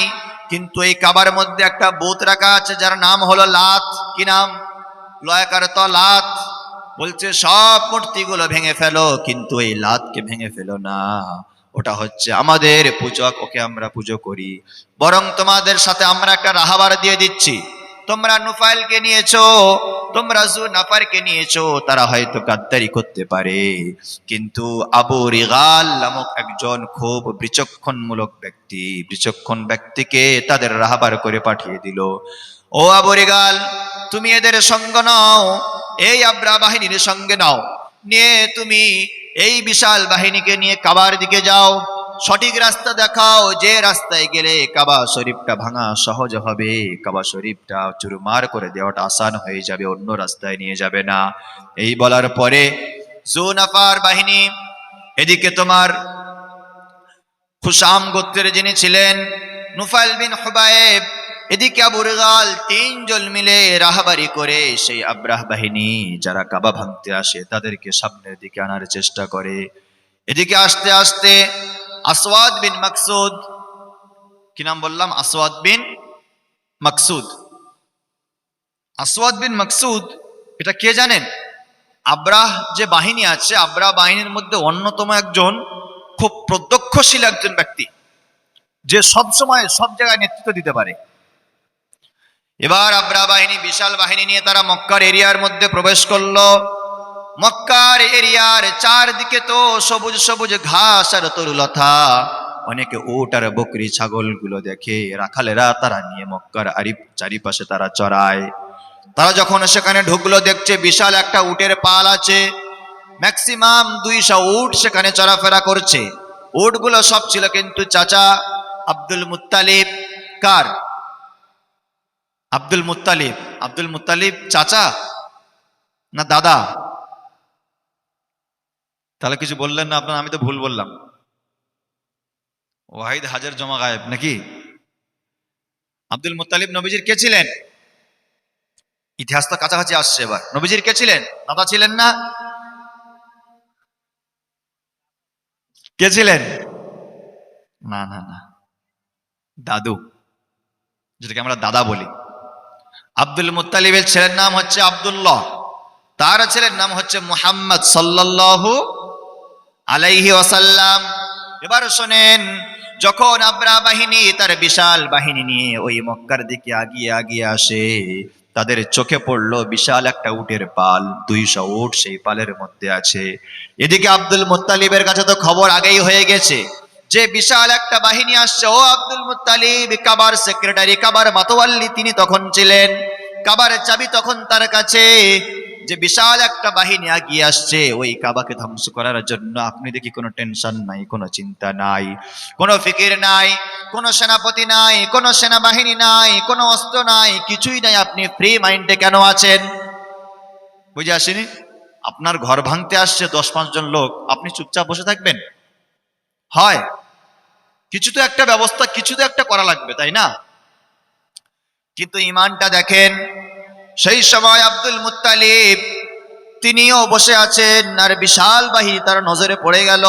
কিন্তু এই কাবার মধ্যে একটা বুত রাখা আছে যার নাম হলো লাত। কি নাম? লয়কার তো লাত। বলছে সব মূর্তিগুলো ভেঙে ফেলো, কিন্তু এই লাতকে ভেঙে ফেলো না। ওটা হচ্ছে আমাদের পূজক, ওকে আমরা পুজো করি। বরং তোমাদের সাথে আমরা একটা রাহাবার দিয়ে দিচ্ছি। তোমরা নুফাইলকে নিয়েছো, তোমরা জু নাফারকে নিয়েছো, তারা হয়তো গাদ্দারি করতে পারে, কিন্তু আবু রিগাল নামক একজন খুব বিচক্ষণমূলক ব্যক্তি, বিচক্ষণ ব্যক্তিকে তাদের রাহাবার করে পাঠিয়ে দিল। ও আবু রিগাল, তুমি এদের সঙ্গ নাও, এই আবরা বাহিনীর সঙ্গে নাও, নিয়ে তুমি এই বিশাল বাহিনীকে নিয়ে কাবার দিকে যাও। সঠিক রাস্তা দেখাও, যে রাস্তায় গেলে কাবা শরীফটা ভাঙা সহজ হবে, কাবা শরীফটা চুরমার করে দেওয়াটা আসান হয়ে যাবে, অন্য রাস্তায় নিয়ে যাবে না। এই বলার পরে জুনাফার বাহিনী, এদিকে তোমার খুশাম গোত্রের যিনি ছিলেন নুফাইল বিন হুবায়েব, এদিকে আবু রিগাল, তিনজন মিলে রাহাবারি করে সেই আবরাহ বাহিনী যারা কাবা ভাঙতে আসে তাদেরকে সামনের দিকে আনার চেষ্টা করে। এদিকে আস্তে আস্তে আসওয়াদ বিন মাকসুদ, কি নাম বললাম? আসওয়াদ বিন মাকসুদ। আসওয়াদ বিন মাকসুদ এটা কে জানেন? আবরাহ যে বাহিনী আছে, আবরাহ বাহিনীর মধ্যে অন্যতম একজন খুব প্রত্যক্ষশীল একজন ব্যক্তি, যে সব সময় সব জায়গায় নেতৃত্ব দিতে পারে। এবার আবরাহ বাহিনী বিশাল বাহিনী নিয়ে তারা মক্কার এরিয়ার মধ্যে প্রবেশ করলো। মক্কার এরিয়ার চারদিকে তো সবুজ সবুজ ঘাস আর তরুলতা, অনেকে উট আর বকরি ছাগল গুলো দেখে, রাখালেরা তারা নিয়ে মক্কার চারিপাশে তারা চড়ায়। তারা যখন সেখানে ঢুকলো, দেখছে বিশাল একটা উটের পাল আছে, ম্যাক্সিমাম 200 উট সেখানে চলাফেরা করছে। উটগুলো সব ছিল কিন্তু চাচা আব্দুল মুত্তালিব। কার? Abdul Muttalib. আব্দুল মুত্তালিব চাচা না দাদা? তাহলে কিছু বললেন না আপনার, আমি তো ভুল বললাম। ওয়াহিদ হাজার জমা গায়েব নাকি? আব্দুল মুত্তালিব নবীজির কে ছিলেন? ইতিহাস তো কাছাকাছি আসছে। এবার নবীজির কে ছিলেন? দাদা ছিলেন না? কে ছিলেন? না না না, দাদু, যেটাকে আমরা দাদা বলি। আব্দুল মুত্তালিবের ছেলের নাম হচ্ছে আব্দুল্লাহ, তার ছেলের নাম হচ্ছে মুহাম্মদ সাল্লাল্লাহু আলাইহি ওয়াসাল্লাম। এবার শোনেন, যখন আবরাহ বাহিনী তার বিশাল বাহিনী নিয়ে ওই মক্কার দিকে আগিয়ে আগিয়ে আসে, তাদের চোখে পড়লো বিশাল একটা উটের পাল, 200 উট সেই পালের মধ্যে আছে। এদিকে আব্দুল মুত্তালিবের কাছে তো খবর আগেই হয়ে গেছে যে বিশাল একটা বাহিনী আসছে। ও আব্দুল মুত্তালিব, কাবার সেক্রেটারি, কাবার মাতোয়াল্লি তিনি তখন ছিলেন, কাবার চাবি তখন তার কাছে, যে বিশাল একটা বাহিনী আগিয়ে আসছে ওই কাবাকে ধ্বংস করার জন্য। আপনি দেখি কোনো টেনশন নাই, কোনো চিন্তা নাই, কোনো ফিকির নাই, কোনো সেনাপতি নাই, কোনো সেনাবাহিনী নাই, কোনো অস্ত্র নাই, কিছুই নাই, আপনি ফ্রি মাইন্ডে কেন আছেন? বুঝে আসেনি? আপনার ঘর ভাঙতে আসছে 10-5 জন লোক, আপনি চুপচাপ বসে থাকবেন? হয়, কিছু তো একটা ব্যবস্থা, কিছু তো একটা করা লাগবে, তাই না? কিন্তু ইমানটা দেখেন, সেই সময় আব্দুল মুত্তালিব তিনিও বসে আছেন, আর বিশাল বাহিনী তার নজরে পড়ে গেল।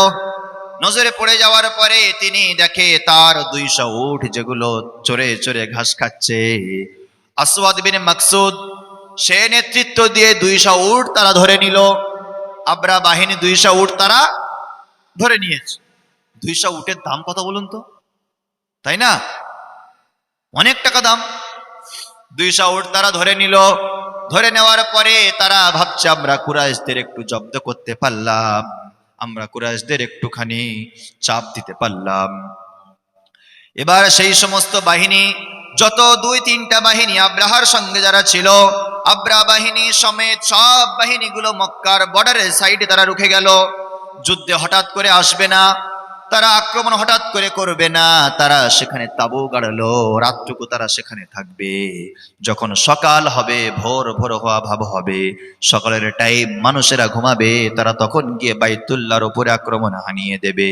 নজরে পড়ে যাওয়ার পরে তিনি দেখে তার 200 উট যেগুলো চড়ে চড়ে ঘাস খাচ্ছে। আসওয়াদ বিন মাকসুদ সে নেতৃত্ব দিয়ে 200 উট তারা ধরে নিল। আবরাহ বাহিনী 200 উট তারা ধরে নিয়েছে। 200 উটের দাম কত বলুন তো, তাই না? অনেক টাকা দাম। 200 উট তারা ধরে নিল। ধরে নেওয়ার পরে তারা ভাবছে আমরা কুরাইশদের একটু জব্দ করতে পারলাম, আমরা কুরাইশদের একটুখানি চাপ দিতে পারলাম। এবার সেই সমস্ত বাহিনী, যত 2-3টা বাহিনী আব্রাহার সঙ্গে যারা ছিল, আব্রাহ বাহিনী সমেত সব বাহিনীগুলো মক্কার বর্ডারের সাইডে তারা রুখে গেল। যুদ্ধে হঠাৎ করে আসবে না, তারা আক্রমণ হঠাৎ করে করবে না, তারা সেখানে তাঁবু গাড়লো, রাতটুকু তারা সেখানে থাকবে। যখন সকাল হবে, ভোর ভোর হওয়া ভাব হবে, সকালের টাইম, মানুষেরা ঘুমাবে, তারা তখন গিয়ে বাইতুল্লাহর উপরে আক্রমণ হানিয়ে দেবে।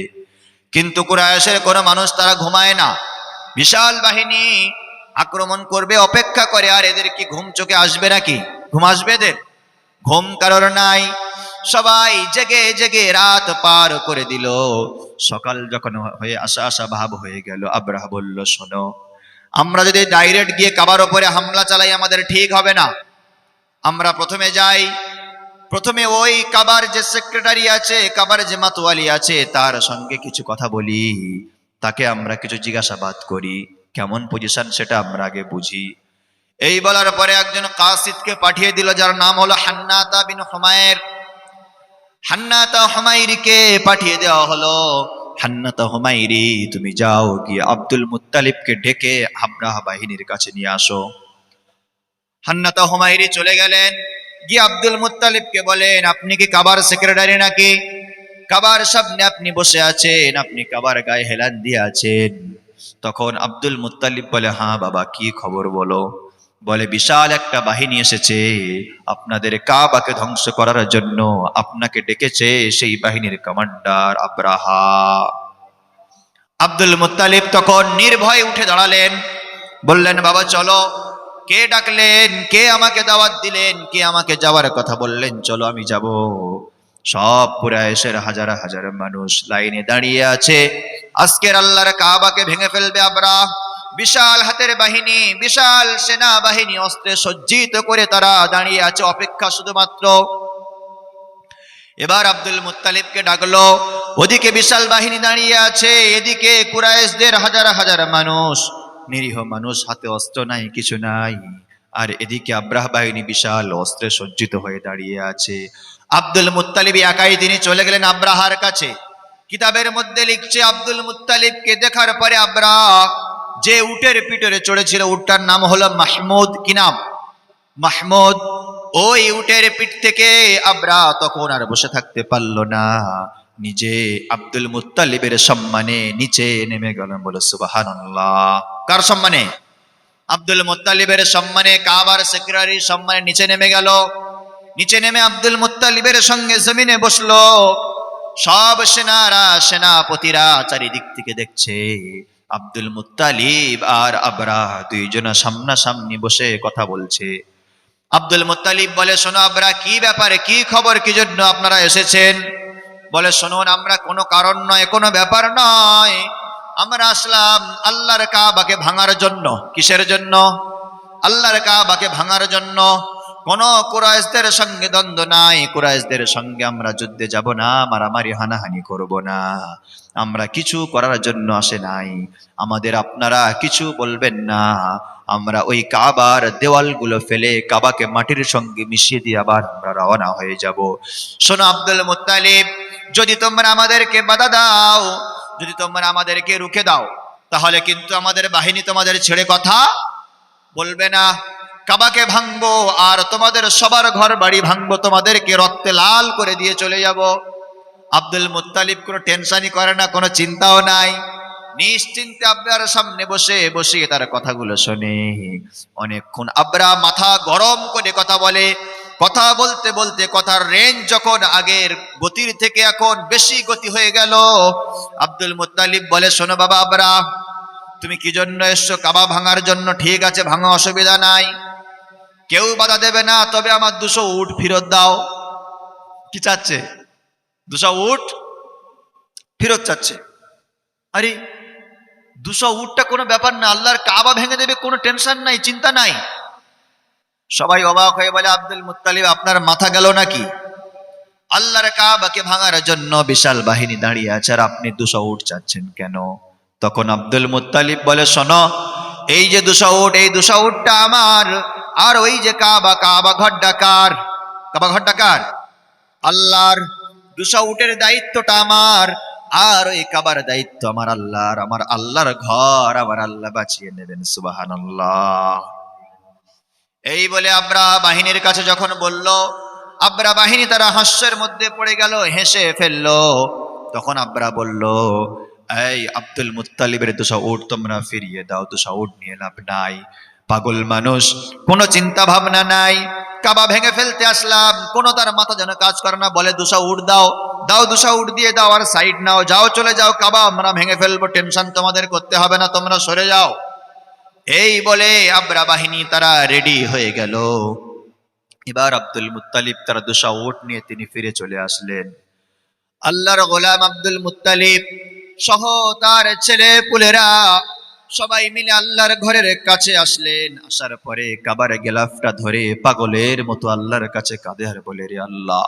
কিন্তু কুরাইশের কোনো মানুষ তারা ঘুমায় না, বিশাল বাহিনী আক্রমণ করবে, অপেক্ষা করে। আর এদের কি ঘুম চোখে আসবে নাকি? ঘুম আসবে এদের? ঘুম কারোর নাই, সবাই জেগে জেগে রাত পার করে দিল। সকাল যখন হয়ে আসা আসা ভাব হয়ে গেল, আব্রাহা বলল, শোনো, আমরা যদি ডাইরেক্ট গিয়ে কাবার ওপরে হামলা চালাই আমাদের ঠিক হবে না। আমরা প্রথমে যাই, প্রথমে ওই কাবার যে সেক্রেটারি আছে, কাবার যে মাতোয়ালি আছে, তার সঙ্গে কিছু কথা বলি, তাকে আমরা কিছু জিজ্ঞাসাবাদ করি, কেমন পজিশন সেটা আমরা আগে বুঝি। এই বলার পরে একজন কাসিদকে পাঠিয়ে দিল, যার নাম হলো হান্নাতা বিন হুমায়ের। হান্নাতা হুমাইরিকে পাঠিয়ে দেওয়া হলো, হান্নাতা হুমাইরি, তুমি যাও গিয়ে আব্দুল মুত্তালিবকে ডেকে আব্রাহা বাহিনীর কাছে নিয়ে আসো। হান্নাতা হুমাইরি চলে গেলেন, গিয়ে আব্দুল মুত্তালিবকে বলেন, আপনি কি কাবার সেক্রেটারি নাকি? কাবার সামনে আপনি বসে আছেন, আপনি কাবার গায়ে হেলান দিয়ে আছেন। তখন আব্দুল মুত্তালিব বলে, হ্যাঁ বাবা, কি খবর বলো। বলে, বিশাল একটা বাহিনী এসেছে আপনাদের কাবাকে ধ্বংস করার জন্য, আপনাকে ডেকেছে সেই বাহিনীর কমান্ডার আব্রাহা। আব্দুল মুত্তালিব তখন নির্ভয়ে উঠে দাঁড়ালেন, বললেন, বাবা চলো। কে ডাকলেন? কে আমাকে দাওয়াত দিলেন? কে আমাকে যাওয়ার কথা বললেন? চলো আমি যাব। সব কুরাইশের হাজার হাজার মানুষ লাইনে দাঁড়িয়ে আছে, আজকের আল্লাহর কাবাকে ভেঙে ফেলবে আব্রাহ। বিশাল হাতের বাহিনী, বিশাল সেনা বাহিনী অস্ত্রে সজ্জিত করে তারা দাঁড়িয়ে আছে, অপেক্ষা শুধুমাত্র। এবার আব্দুল মুত্তালিবকে ডাকলো, ওদিকে বিশাল বাহিনী দাঁড়িয়ে আছে, এদিকে কুরাইশদের হাজার হাজার মানুষ, নিরীহ মানুষ, হাতে অস্ত্র নাই, কিছু নাই। আর এদিকে আব্রাহ বাহিনী বিশাল অস্ত্রে সজ্জিত হয়ে দাঁড়িয়ে আছে। আব্দুল মুত্তালিব একাই তিনি চলে গেলেন আব্রাহার কাছে। কিতাবের মধ্যে লিখছে, আব্দুল মুত্তালিবকে দেখার পরে আব্রাহ যে উটের পিঠে চড়েছিল, উটটার নাম হলো মাহমুদ। কি নাম? মাহমুদ। ওই উটের পিঠ থেকে আব্রাহ তখন আর বসে থাকতে পারল না, নিজে আব্দুল মুত্তালিবের সম্মানে নিচে নেমে গেলেন। বলে সুবহানাল্লাহ। কার সম্মানে? আব্দুল মুত্তালিবের সম্মানে, কাবার সেক্রেটারির সম্মানে নিচে নেমে গেল। নিচে নেমে আব্দুল মুত্তালিবের সঙ্গে জমিনে বসলো। সব সেনারা, সেনাপতিরা চারিদিক থেকে দেখছে আব্দুল মুত্তালিব আর আব্রাহ দুইজনা সামনাসামনি বসে কথা বলছে। আব্দুল মুত্তালিব বলে, শোনো আব্রাহ, কি ব্যাপারে, কি খবর, কি জন্য আপনারা এসেছেন? বলে, শুনুন, আমরা কোনো কারণ নয়, কোনো ব্যাপার নয়, আমরা আসলাম আল্লাহর কাবাকে ভাঙার জন্য। কিসের জন্য? আল্লাহর কাবাকে ভাঙার জন্য। কোন কুরাইশদের সঙ্গে দ্বন্দ্ব নাই, কুরাইশদের সঙ্গে আমরা যুদ্ধে যাব না, মারামারি হানাহানি করব না, আমরা কিছু করার জন্য আসে নাই, আমাদের আপনারা কিছু বলবেন না, আমরা ওই কাবার দেওয়ালগুলো ফেলে কাবাকে মাটির সঙ্গে মিশিয়ে দিয়ে আবার আমরা রওনা হয়ে যাব। শোনো আব্দুল মুত্তালিব, যদি তোমরা আমাদেরকে বাধা দাও, যদি তোমরা আমাদেরকে রুখে দাও, তাহলে কিন্তু আমাদের বাহিনী তোমাদের ছেড়ে কথা বলবে না। কাবাকে ভাঙবো আর তোমাদের সবার ঘর বাড়ি ভাঙবো, তোমাদেরকে রক্তে লাল করে দিয়ে চলে যাব। আব্দুল মুত্তালিব কোনো টেনশনই করে না, কোনো চিন্তাও নাই, নিশ্চিন্তে আব্রার সামনে বসে বসে তার কথাগুলো শোনে। অনেকক্ষণ আব্রা মাথা গরম করে কথা বলে। কথা বলতে বলতে কথার রেঞ্জ যখন আগের গতির থেকে এখন বেশি গতি হয়ে গেল, আব্দুল মুত্তালিব বলে, শোনো বাবা আব্রা, তুমি কি জন্য এসছো? কাবা ভাঙার জন্য। ঠিক আছে, ভাঙা, অসুবিধা নাই, কেউ বাধা দেবে না, তবে আমার 200 উট ফেরত দাও। কি চাচ্ছে? 200 উট ফেরত চাচ্ছে। আরে 200 উটটা কোনো ব্যাপার না, আল্লাহর কাবা ভেঙে দেবে, কোনো টেনশন নাই, চিন্তা নাই। সবাই অবাক হয়ে বলে, আব্দুল মুত্তালিব, আপনার মাথা গেল নাকি? আল্লাহর কাবাকে ভাঙার জন্য বিশাল বাহিনী দাঁড়িয়ে আছে, আর আপনি 200 উট চাচ্ছেন কেন? তখন আব্দুল মুত্তালিব বলে, শোনো, এই যে 200 উট, এই 200 উটটা আমার, আর ওই যে কাবা, কাবা ঘরটা কার? কাবা ঘরটা কার? আল্লাহর। 200 উটের দায়িত্বটা আমার, আর ওই কাবার দায়িত্ব আমার আল্লাহর। আমার আল্লাহর ঘর আমার আল্লাহ বাঁচিয়ে নেবেন। সুবহানাল্লাহ। এই বলে আব্রা বাহিনীর কাছে যখন বলল, আব্রা বাহিনী তারা হাস্যের মধ্যে পড়ে গেল, হেসে ফেললো। তখন আব্রা বলল, এই আব্দুল মুত্তালিবের 200 উট তোমরা ফিরিয়ে দাও, 200 উট নিয়ে লাভ নাই। পাগল মানুষ, কোনো চিন্তা ভাবনা নাই, কাবা ভেঙে ফেলতে আসলাম, কোনো তার মাথা যেন কাজ করে না। বলে, 200 উট দাও, দাও, 200 উট দিয়ে দাও, আর সাইড নাও, যাও, চলে যাও, কাবা আমরা ভেঙে ফেলবো, টেনশন তোমাদের করতে হবে না, তোমরা সরে যাও। এই বলে আব্রা বাহিনী তারা রেডি হয়ে গেল। এবার আব্দুল মুত্তালিব তার 200 উট নিয়ে তিনি ফিরে চলে আসলেন। আল্লাহর গোলাম আব্দুল মুত্তালিব সহ তার ছেলে পুলেরা সবাই মিলে আল্লাহর ঘরের কাছে আসলেন। আসার পরে কাবার গেলাফটা ধরে পাগলের মতো আল্লাহর কাছে কাঁদে আর বলে, রে আল্লাহ,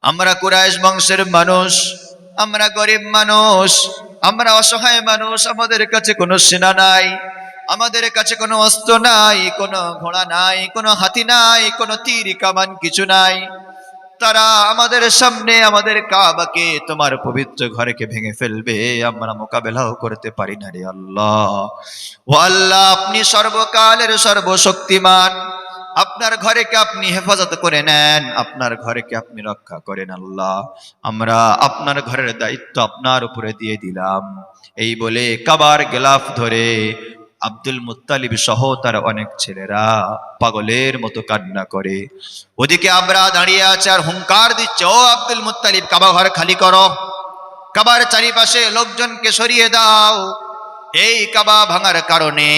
আমরা কুরাইশ বংশের মানুষ, আমরা গরিব মানুষ, আমরা অসহায় মানুষ, আমাদের কাছে কোনো সেনা নাই, আমাদের কাছে কোনো অস্ত্র নাই, কোনো ঘোড়া নাই, কোনো হাতি নাই, কোনো তীর কামান কিছু নাই। তারা আমাদের সামনে আমাদের কাবাকে, তোমার পবিত্র ঘরকে ভেঙে ফেলবে, আমরা মোকাবেলাও করতে পারি না রে আল্লাহ। ও আল্লাহ, আপনি সর্বকালের সর্বশক্তিমান, আপনার ঘরকে আপনি হেফাজত করে নেন, আপনার ঘরকে আপনি রক্ষা করেন আল্লাহ। আমরা আপনার ঘরের দায়িত্ব আপনার উপরে দিয়ে দিলাম। এই বলে কাবার গেলাফ ধরে আব্দুল মুত্তালিব সহ তার অনেক ছেলেরা পাগলের মতো কান্না করে। ওদিকে আমরা দাঁড়িয়ে আছে আর হুঙ্কার দিচ্ছে, ও আব্দুল মুত্তালিব, কাবা ঘর খালি করো, কাবার চারিপাশে লোকজনকে সরিয়ে দাও। এই কাবা ভাঙার কারণে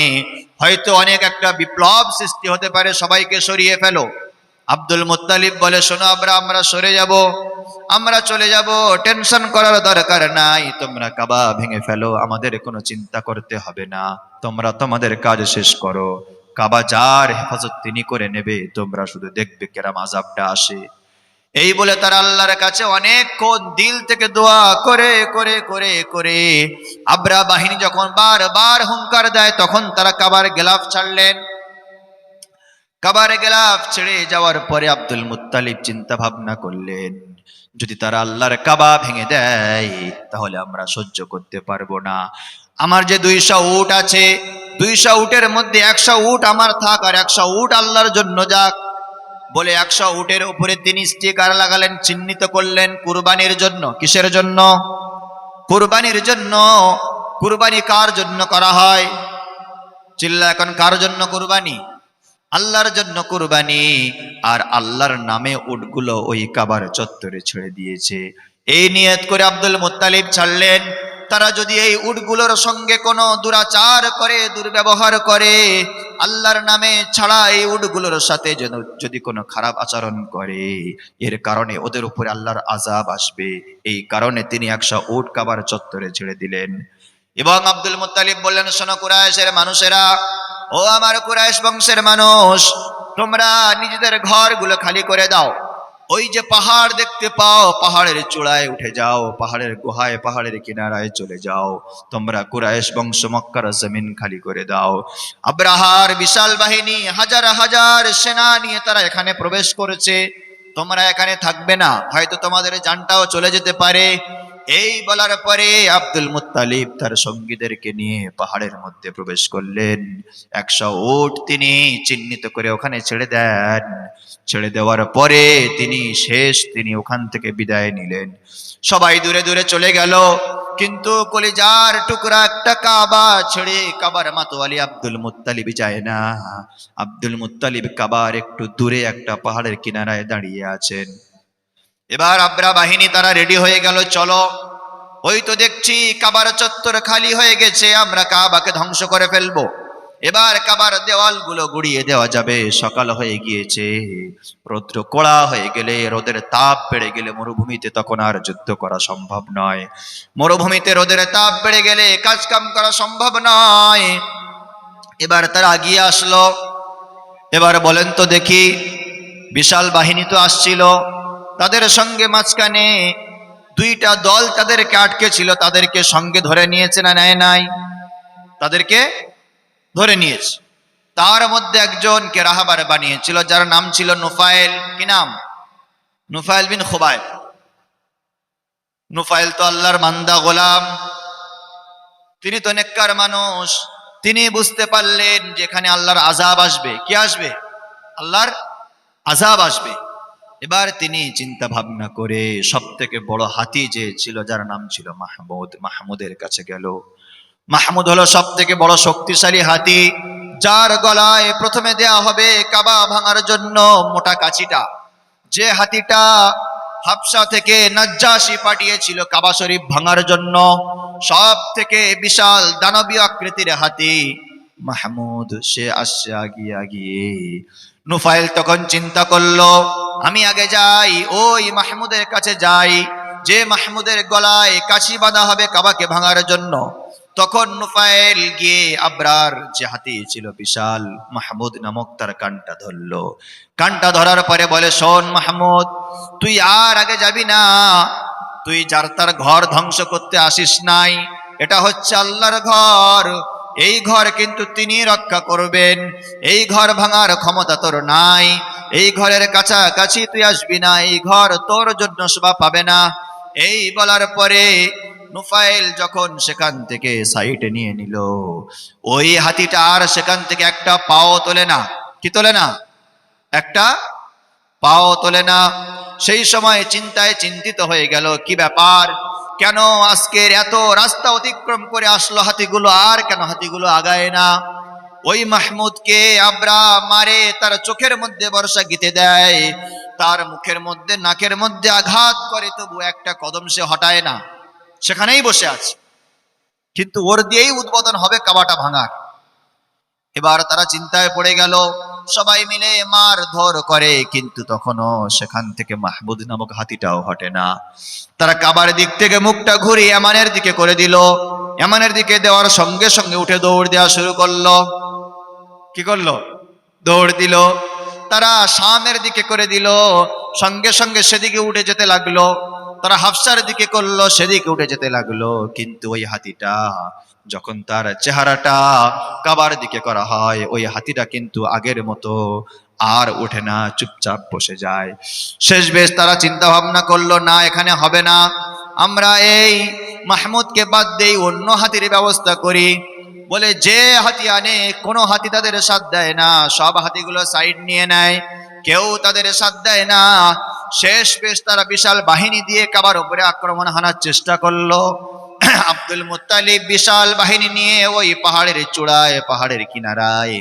হয়তো অনেক একটা বিপ্লব সৃষ্টি হতে পারে, সবাইকে সরিয়ে ফেলো। আব্দুল মুত্তালিব বলে, শোনো, আমরা সরে যাব, আমরা চলে যাব, টেনশন করার দরকার নাই, তোমরা কাবা ভেঙে ফেলো, আমাদের কোনো চিন্তা করতে হবে না, তোমরা তোমাদের কাজ শেষ করো, কাবা যার হেফাজত তিনি করে নেবে, তোমরা শুধু দেখবে কেরাম আযাবটা আসে। এই বলে তারা আল্লাহর কাছে অনেকক্ষণ দিল থেকে দোয়া করে করে করে করে আবরা বাহিনী যখন বারবার হুঙ্কার দেয়, তখন তারা কাবার গেলাফ ছাড়লেন। কাবার গেলাফ ছেড়ে যাওয়ার পরে আব্দুল মুত্তালিব চিন্তা ভাবনা করলেন, যদি তারা আল্লাহর কাবা ভেঙে দেয় তাহলে আমরা সহ্য করতে পারবো না। আমার যে 200 উট আছে, 200 উটের মধ্যে 100 উট আমার থাক আর 100 উট আল্লাহর জন্য যাক। বলে 100 উটের উপরে তিনি স্টিকার লাগালেন, চিহ্নিত করলেন কুরবানির জন্য। কিসের জন্য? কুরবানির জন্য। কুরবানি কার জন্য করা হয়? চিল্লা এখন, কার জন্য কুরবানি? আল্লাহর জন্য কুরবানি। আর আল্লাহর নামে উটগুলো ওই কাবার চত্বরে ছেড়ে দিয়েছে। এই নিয়ত করে আব্দুল মুত্তালিব ছাড়লেন, তারা যদি এই উটগুলোর সঙ্গে কোনো দুরাচার করে, দুর্ব্যবহার করে, আল্লাহর নামে ছাড়া এই উটগুলোর সাথে যদি কোনো খারাপ আচরণ করে, এর কারণে ওদের উপরে আল্লাহর আযাব আসবে। এই কারণে তিনি 100 উট কাবার চত্বরে ছেড়ে দিলেন। এবং আব্দুল মুত্তালিব বললেন, শোনো কুরাইশের মানুষেরা, ও আমার কুরাইশ বংশের মানুষ, তোমরা নিজেদের ঘরগুলো খালি করে দাও। ওই যে পাহাড় দেখতে পাও, পাহাড়ের চূড়ায় উঠে যাও, পাহাড়ের গুহায়, পাহাড়ের কিনারায় চলে যাও। তোমরা কুরাইশ বংশ মক্কার জমিন খালি করে দাও। আব্রাহার বিশাল বাহিনী, হাজার হাজার সেনা নিয়ে তারা এখানে প্রবেশ করেছে, তোমরা এখানে থাকবে না, হয়তো তোমাদের জানটাও চলে যেতে পারে। এই বলার পরে আব্দুল মুত্তালিব তার সঙ্গীদেরকে নিয়ে পাহাড়ের মধ্যে প্রবেশ করলেন। 100 উট তিনি চিহ্নিত করে ওখানে ছেড়ে দেন। ছেড়ে দেওয়ার পরে তিনি ওখান থেকে বিদায় নিলেন। সবাই দূরে দূরে চলে গেল, কিন্তু কলিজার টুকরা একটা কাবা ছেড়ে কাবার মাতোয়ালি আব্দুল মুত্তালিব যায় না। আব্দুল মুত্তালিব কাবার একটু দূরে একটা পাহাড়ের কিনারায় দাঁড়িয়ে আছেন। এবার আব্রা বাহিনী তারা রেডি হয়ে গেল, চলো, ওই তো দেখছি কাবার চত্বর খালি হয়ে গেছে, আমরা কাবাকে ধ্বংস করে ফেলবো। এবার কাবার দেওয়ালগুলো গুড়িয়ে দেওয়া যাবে। সকাল হয়ে গিয়েছে, রৌদ্র কড়া হয়ে গেলে, রোদের তাপ বেড়ে গেলে মরুভূমিতে তখন আর যুদ্ধ করা সম্ভব নয়। মরুভূমিতে রোদের তাপ বেড়ে গেলে কাজ কাম করা সম্ভব নয়। এবার তারা এগিয়ে আসলো। এবার বলেন তো দেখি, বিশাল বাহিনী তো আসছিল, তাদের সঙ্গে মাঝখানে 2টা দল তাদেরকে আটকে ছিল, তাদেরকে সঙ্গে ধরে নিয়েছে না নেয় নাই? তাদেরকে ধরে নিয়েছে। তার মধ্যে একজনকে রাহাবার বানিয়েছিল, যার নাম ছিল নুফাইল। কি নাম? নুফাইল বিন খুবাইব। নুফাইল তো আল্লাহর বান্দা গোলাম, তিনি তো নেককার মানুষ। তিনি বুঝতে পারলেন যে এখানে আল্লাহর আযাব আসবে। কি আসবে? আল্লাহর আযাব আসবে। এবার তিনি চিন্তা ভাবনা করে সব থেকে বড় হাতি যে ছিল, যার নাম ছিল মাহমুদ, মাহমুদের কাছে গেল। মাহমুদ হলো সব থেকে বড় শক্তিশালী হাতি, যার গলায় প্রথমে দেয়া হবে কাবা ভাঙার জন্য মোটা কাছিটা। যে হাতিটা হাবশা থেকে নাজ্জাশী পাঠিয়েছিল কাবা শরীফ ভাঙার জন্য, সব থেকে বিশাল দানবীয় আকৃতির হাতি। মাহমুদ সে আসছে আগিয়ে আগিয়ে। নুফাইল তখন চিন্তা করলো, আমি আগে যাই, ওই মাহমুদের কাছে যাই, যে মাহমুদের গলায় কাছি বাঁধা হবে কাবাকে ভাঙার জন্য। তখন নুফাইল গিয়ে আবরার যে হাতি ছিল বিশাল, মাহমুদ নামক তার কানটা ধরলো। কানটা ধরার পরে বলে, শোন মাহমুদ, তুই আর আগে যাবি না, তুই যার তার ঘর ধ্বংস করতে আসিস নাই, এটা হচ্ছে আল্লাহর ঘর, এই ঘর কিন্তু তিনি রক্ষা করবেন, এই ঘর ভাঙার ক্ষমতা তোর নাই, এই ঘরের কাছাকাছি তুই আসবি না, এই ঘর তোর জন্য শোভা পাবে না। এই বলার পরে নুফাইল যখন সেখান থেকে সাইডে নিয়ে নিল, ওই হাতিটা আর সেখান থেকে একটা পাও তোলে না। কি তোলে না? একটা পাও তোলে না। সেই সময় চিন্তায় চিন্তিত হয়ে গেল, কি ব্যাপার, কেন আজকের এত রাস্তা অতিক্রম করে আসলো হাতিগুলো, আর কেন হাতিগুলো আগায় না? ওই মাহমুদকে আবরা মারে, তার চোখের মধ্যে বর্ষা গীতে দেয়, তার মুখের মধ্যে নাকের মধ্যে আঘাত করে, তবু একটা কদম সে হটায় না, সেখানেই বসে আছে। কিন্তু ওর দিয়েই উদ্বোধন হবে কাবাটা ভাঙার। এবার তারা চিন্তায় পড়ে গেল, সবাই মিলে মার ধর করে, কিন্তু তখনও সেখান থেকে মাহমুদ নামক হাতিটাও হটে না। তারা কাবার দিক থেকে মুখটা ঘুরিয়ে ইয়ামানের দিকে করে দিল। ইয়ামানের দিকে দেওয়ার সঙ্গে সঙ্গে উঠে দৌড় দেওয়া শুরু করলো। কি করলো? দৌড় দিল। তারা শামের দিকে করে দিল, সঙ্গে সঙ্গে সেদিকে উঠে যেতে লাগলো। তারা হাফসার দিকে করলো, সেদিকে উঠে যেতে লাগলো। কিন্তু ওই হাতিটা যখন তার চেহারাটা কাবার দিকে করা হয়, ওই হাতিটা কিন্তু আগের মতো আর ওঠে না, চুপচাপ বসে যায়। শেষ বেশ তারা চিন্তা ভাবনা করলো, না এখানে হবে না, আমরা এই মাহমুদকে বাদ দেই, অন্য হাতির ব্যবস্থা করি। বলে যে হাতি আনে, কোনো হাতি তাদের সাথ দেয় না, সব হাতিগুলো সাইড নিয়ে নেয়, কেউ তাদের সাথ দেয় না। শেষ বেশ তারা বিশাল বাহিনী দিয়ে কাবার উপরে আক্রমণ হানার চেষ্টা করলো। আব্দুল মুত্তালিব বিশাল বাহিনী নিয়ে ওই পাহাড়ের চূড়ায়, পাহাড়ের কিনারায়,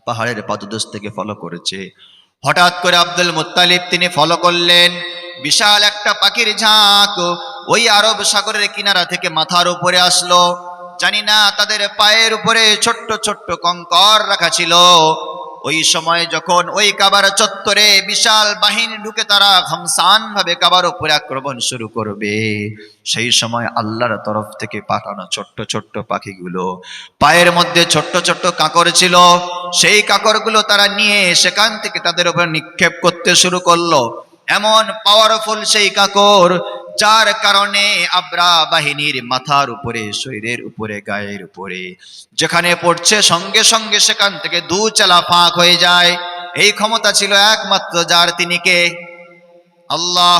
পাহাড়ের পদদেশ থেকে ফলো করেছে। হঠাৎ করে আব্দুল মুত্তালিব তিনি ফলো করলেন, বিশাল একটা পাখির ঝাঁক ওই আরব সাগরের কিনারা থেকে মাথার উপরে আসলো। জানি না তাদের পায়ের উপরে ছোট্ট ছোট্ট কঙ্কর রাখা ছিল। ওই সময় যখন ওই কাবার চত্বরে বিশাল বাহিনী ঢুকে তারা ঘমসান ভাবে কাবার উপরে আক্রমণ শুরু করবে, সেই সময় আল্লাহর তরফ থেকে পাঠানো ছোট্ট ছোট্ট পাখিগুলো, পায়ের মধ্যে ছোট্ট ছোট্ট কাঁকর ছিল, সেই কাঁকরগুলো তারা নিয়ে সেখান থেকে তাদের উপর নিক্ষেপ করতে শুরু করলো। এমন পাওয়ারফুল সেই কাঁকর, যার কারণে আবরা বাহিনীর মাথার উপরে, শরীরের উপরে, গায়ের উপরে যেখানে পড়ছে সঙ্গে সঙ্গে সেখান থেকে দু চালা ফাঁক হয়ে যায়। এই ক্ষমতা ছিল একমাত্র যার, তিনি কে? আল্লাহ।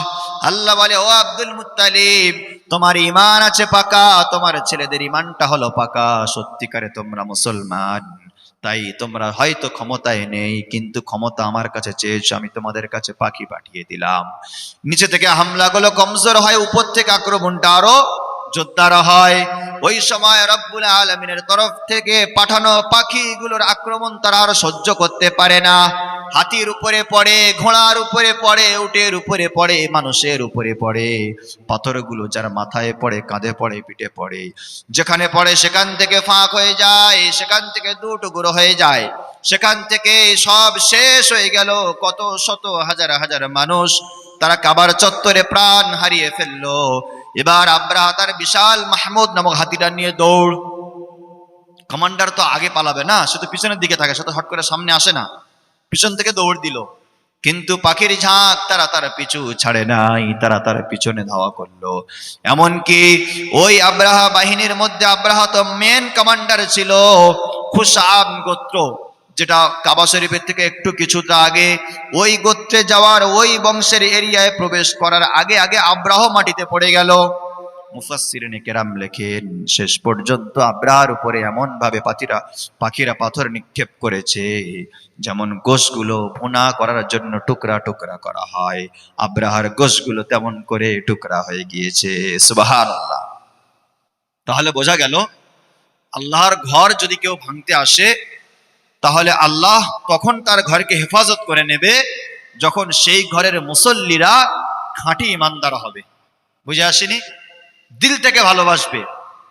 আল্লাহ বলে, ও আব্দুল মুত্তালিব, তোমার ঈমান আছে পাকা, তোমার ছেলেদের ঈমানটা হলো পাকা, সত্যিকারে তোমরা মুসলমান, তাই তোমরা হয়তো ক্ষমতায় নেই, কিন্তু ক্ষমতা আমার কাছে চেয়েছো, আমি তোমাদের কাছে পাখি পাঠিয়ে দিলাম। নিচে থেকে হামলাগুলো কমজোর হয়, উপর থেকে আক্রমণটা আরো জোরদার হয়। ওই সময় রব্বুল আলামিনের তরফ থেকে পাঠানো পাখিগুলোর আক্রমণ তারা আর সহ্য করতে পারে না। হাতির উপরে পড়ে, ঘোড়ার উপরে পড়ে, উটের উপরে পড়ে, মানুষের উপরে পড়ে, পাথরগুলো যার মাথায় পড়ে, কাঁধে পড়ে, পিঠে পড়ে, যেখানে পড়ে সেখান থেকে ফাঁক হয়ে যায়, সেখান থেকে দু টুকরো হয়ে যায়, সেখান থেকে সব শেষ হয়ে গেল। কত শত হাজার হাজার মানুষ তারা কাবার চত্বরে প্রাণ হারিয়ে ফেললো। এবার আবরাহ তার বিশাল মাহমুদ নামক হাতিটা নিয়ে দৌড়। কমান্ডার তো আগে পালাবে না, সে তো পিছনের দিকে থাকে, সে তো হট করে সামনে আসে না, পিছন থেকে দৌড় দিল। কিন্তু পাখির ঝাঁক তারা তার পিছু ছাড়ে নাই, তারা তার পিছনে ধাওয়া করলো। এমনকি ওই আবরাহা বাহিনীর মধ্যে আবরাহা তো মেন কমান্ডার ছিল, খুশাম গোত্র, যেটা কাবা শরীফের থেকে একটু কিছুটা আগে। ওই গোত্রে যাওয়ার, ওই বংশের এরিয়ায় প্রবেশ করার আগে আগে আবরাহ মাটিতে পড়ে গেল। মুফাসসিরিনে কেরাম লেখেন, শেষ পর্যন্ত আবরাহার উপরে এমন ভাবে পাখিরা পাথর নিক্ষেপ করেছে, যেমন গোশগুলো ভুনা করার জন্য টুকরা টুকরা করা হয়, আবরাহার গোশগুলো তেমন করে টুকরা হয়ে গিয়েছে। সুবহানাল্লাহ। তাহলে বোঝা গেল, আল্লাহর ঘর যদি কেউ ভাঙতে আসে, তাহলে আল্লাহ তখন তার ঘরকে হেফাজত করে নেবে যখন সেই ঘরের মুসল্লিরা খাঁটি ইমানদার হবে। বুঝে আসেনি? দিল থেকে ভালোবাসবে,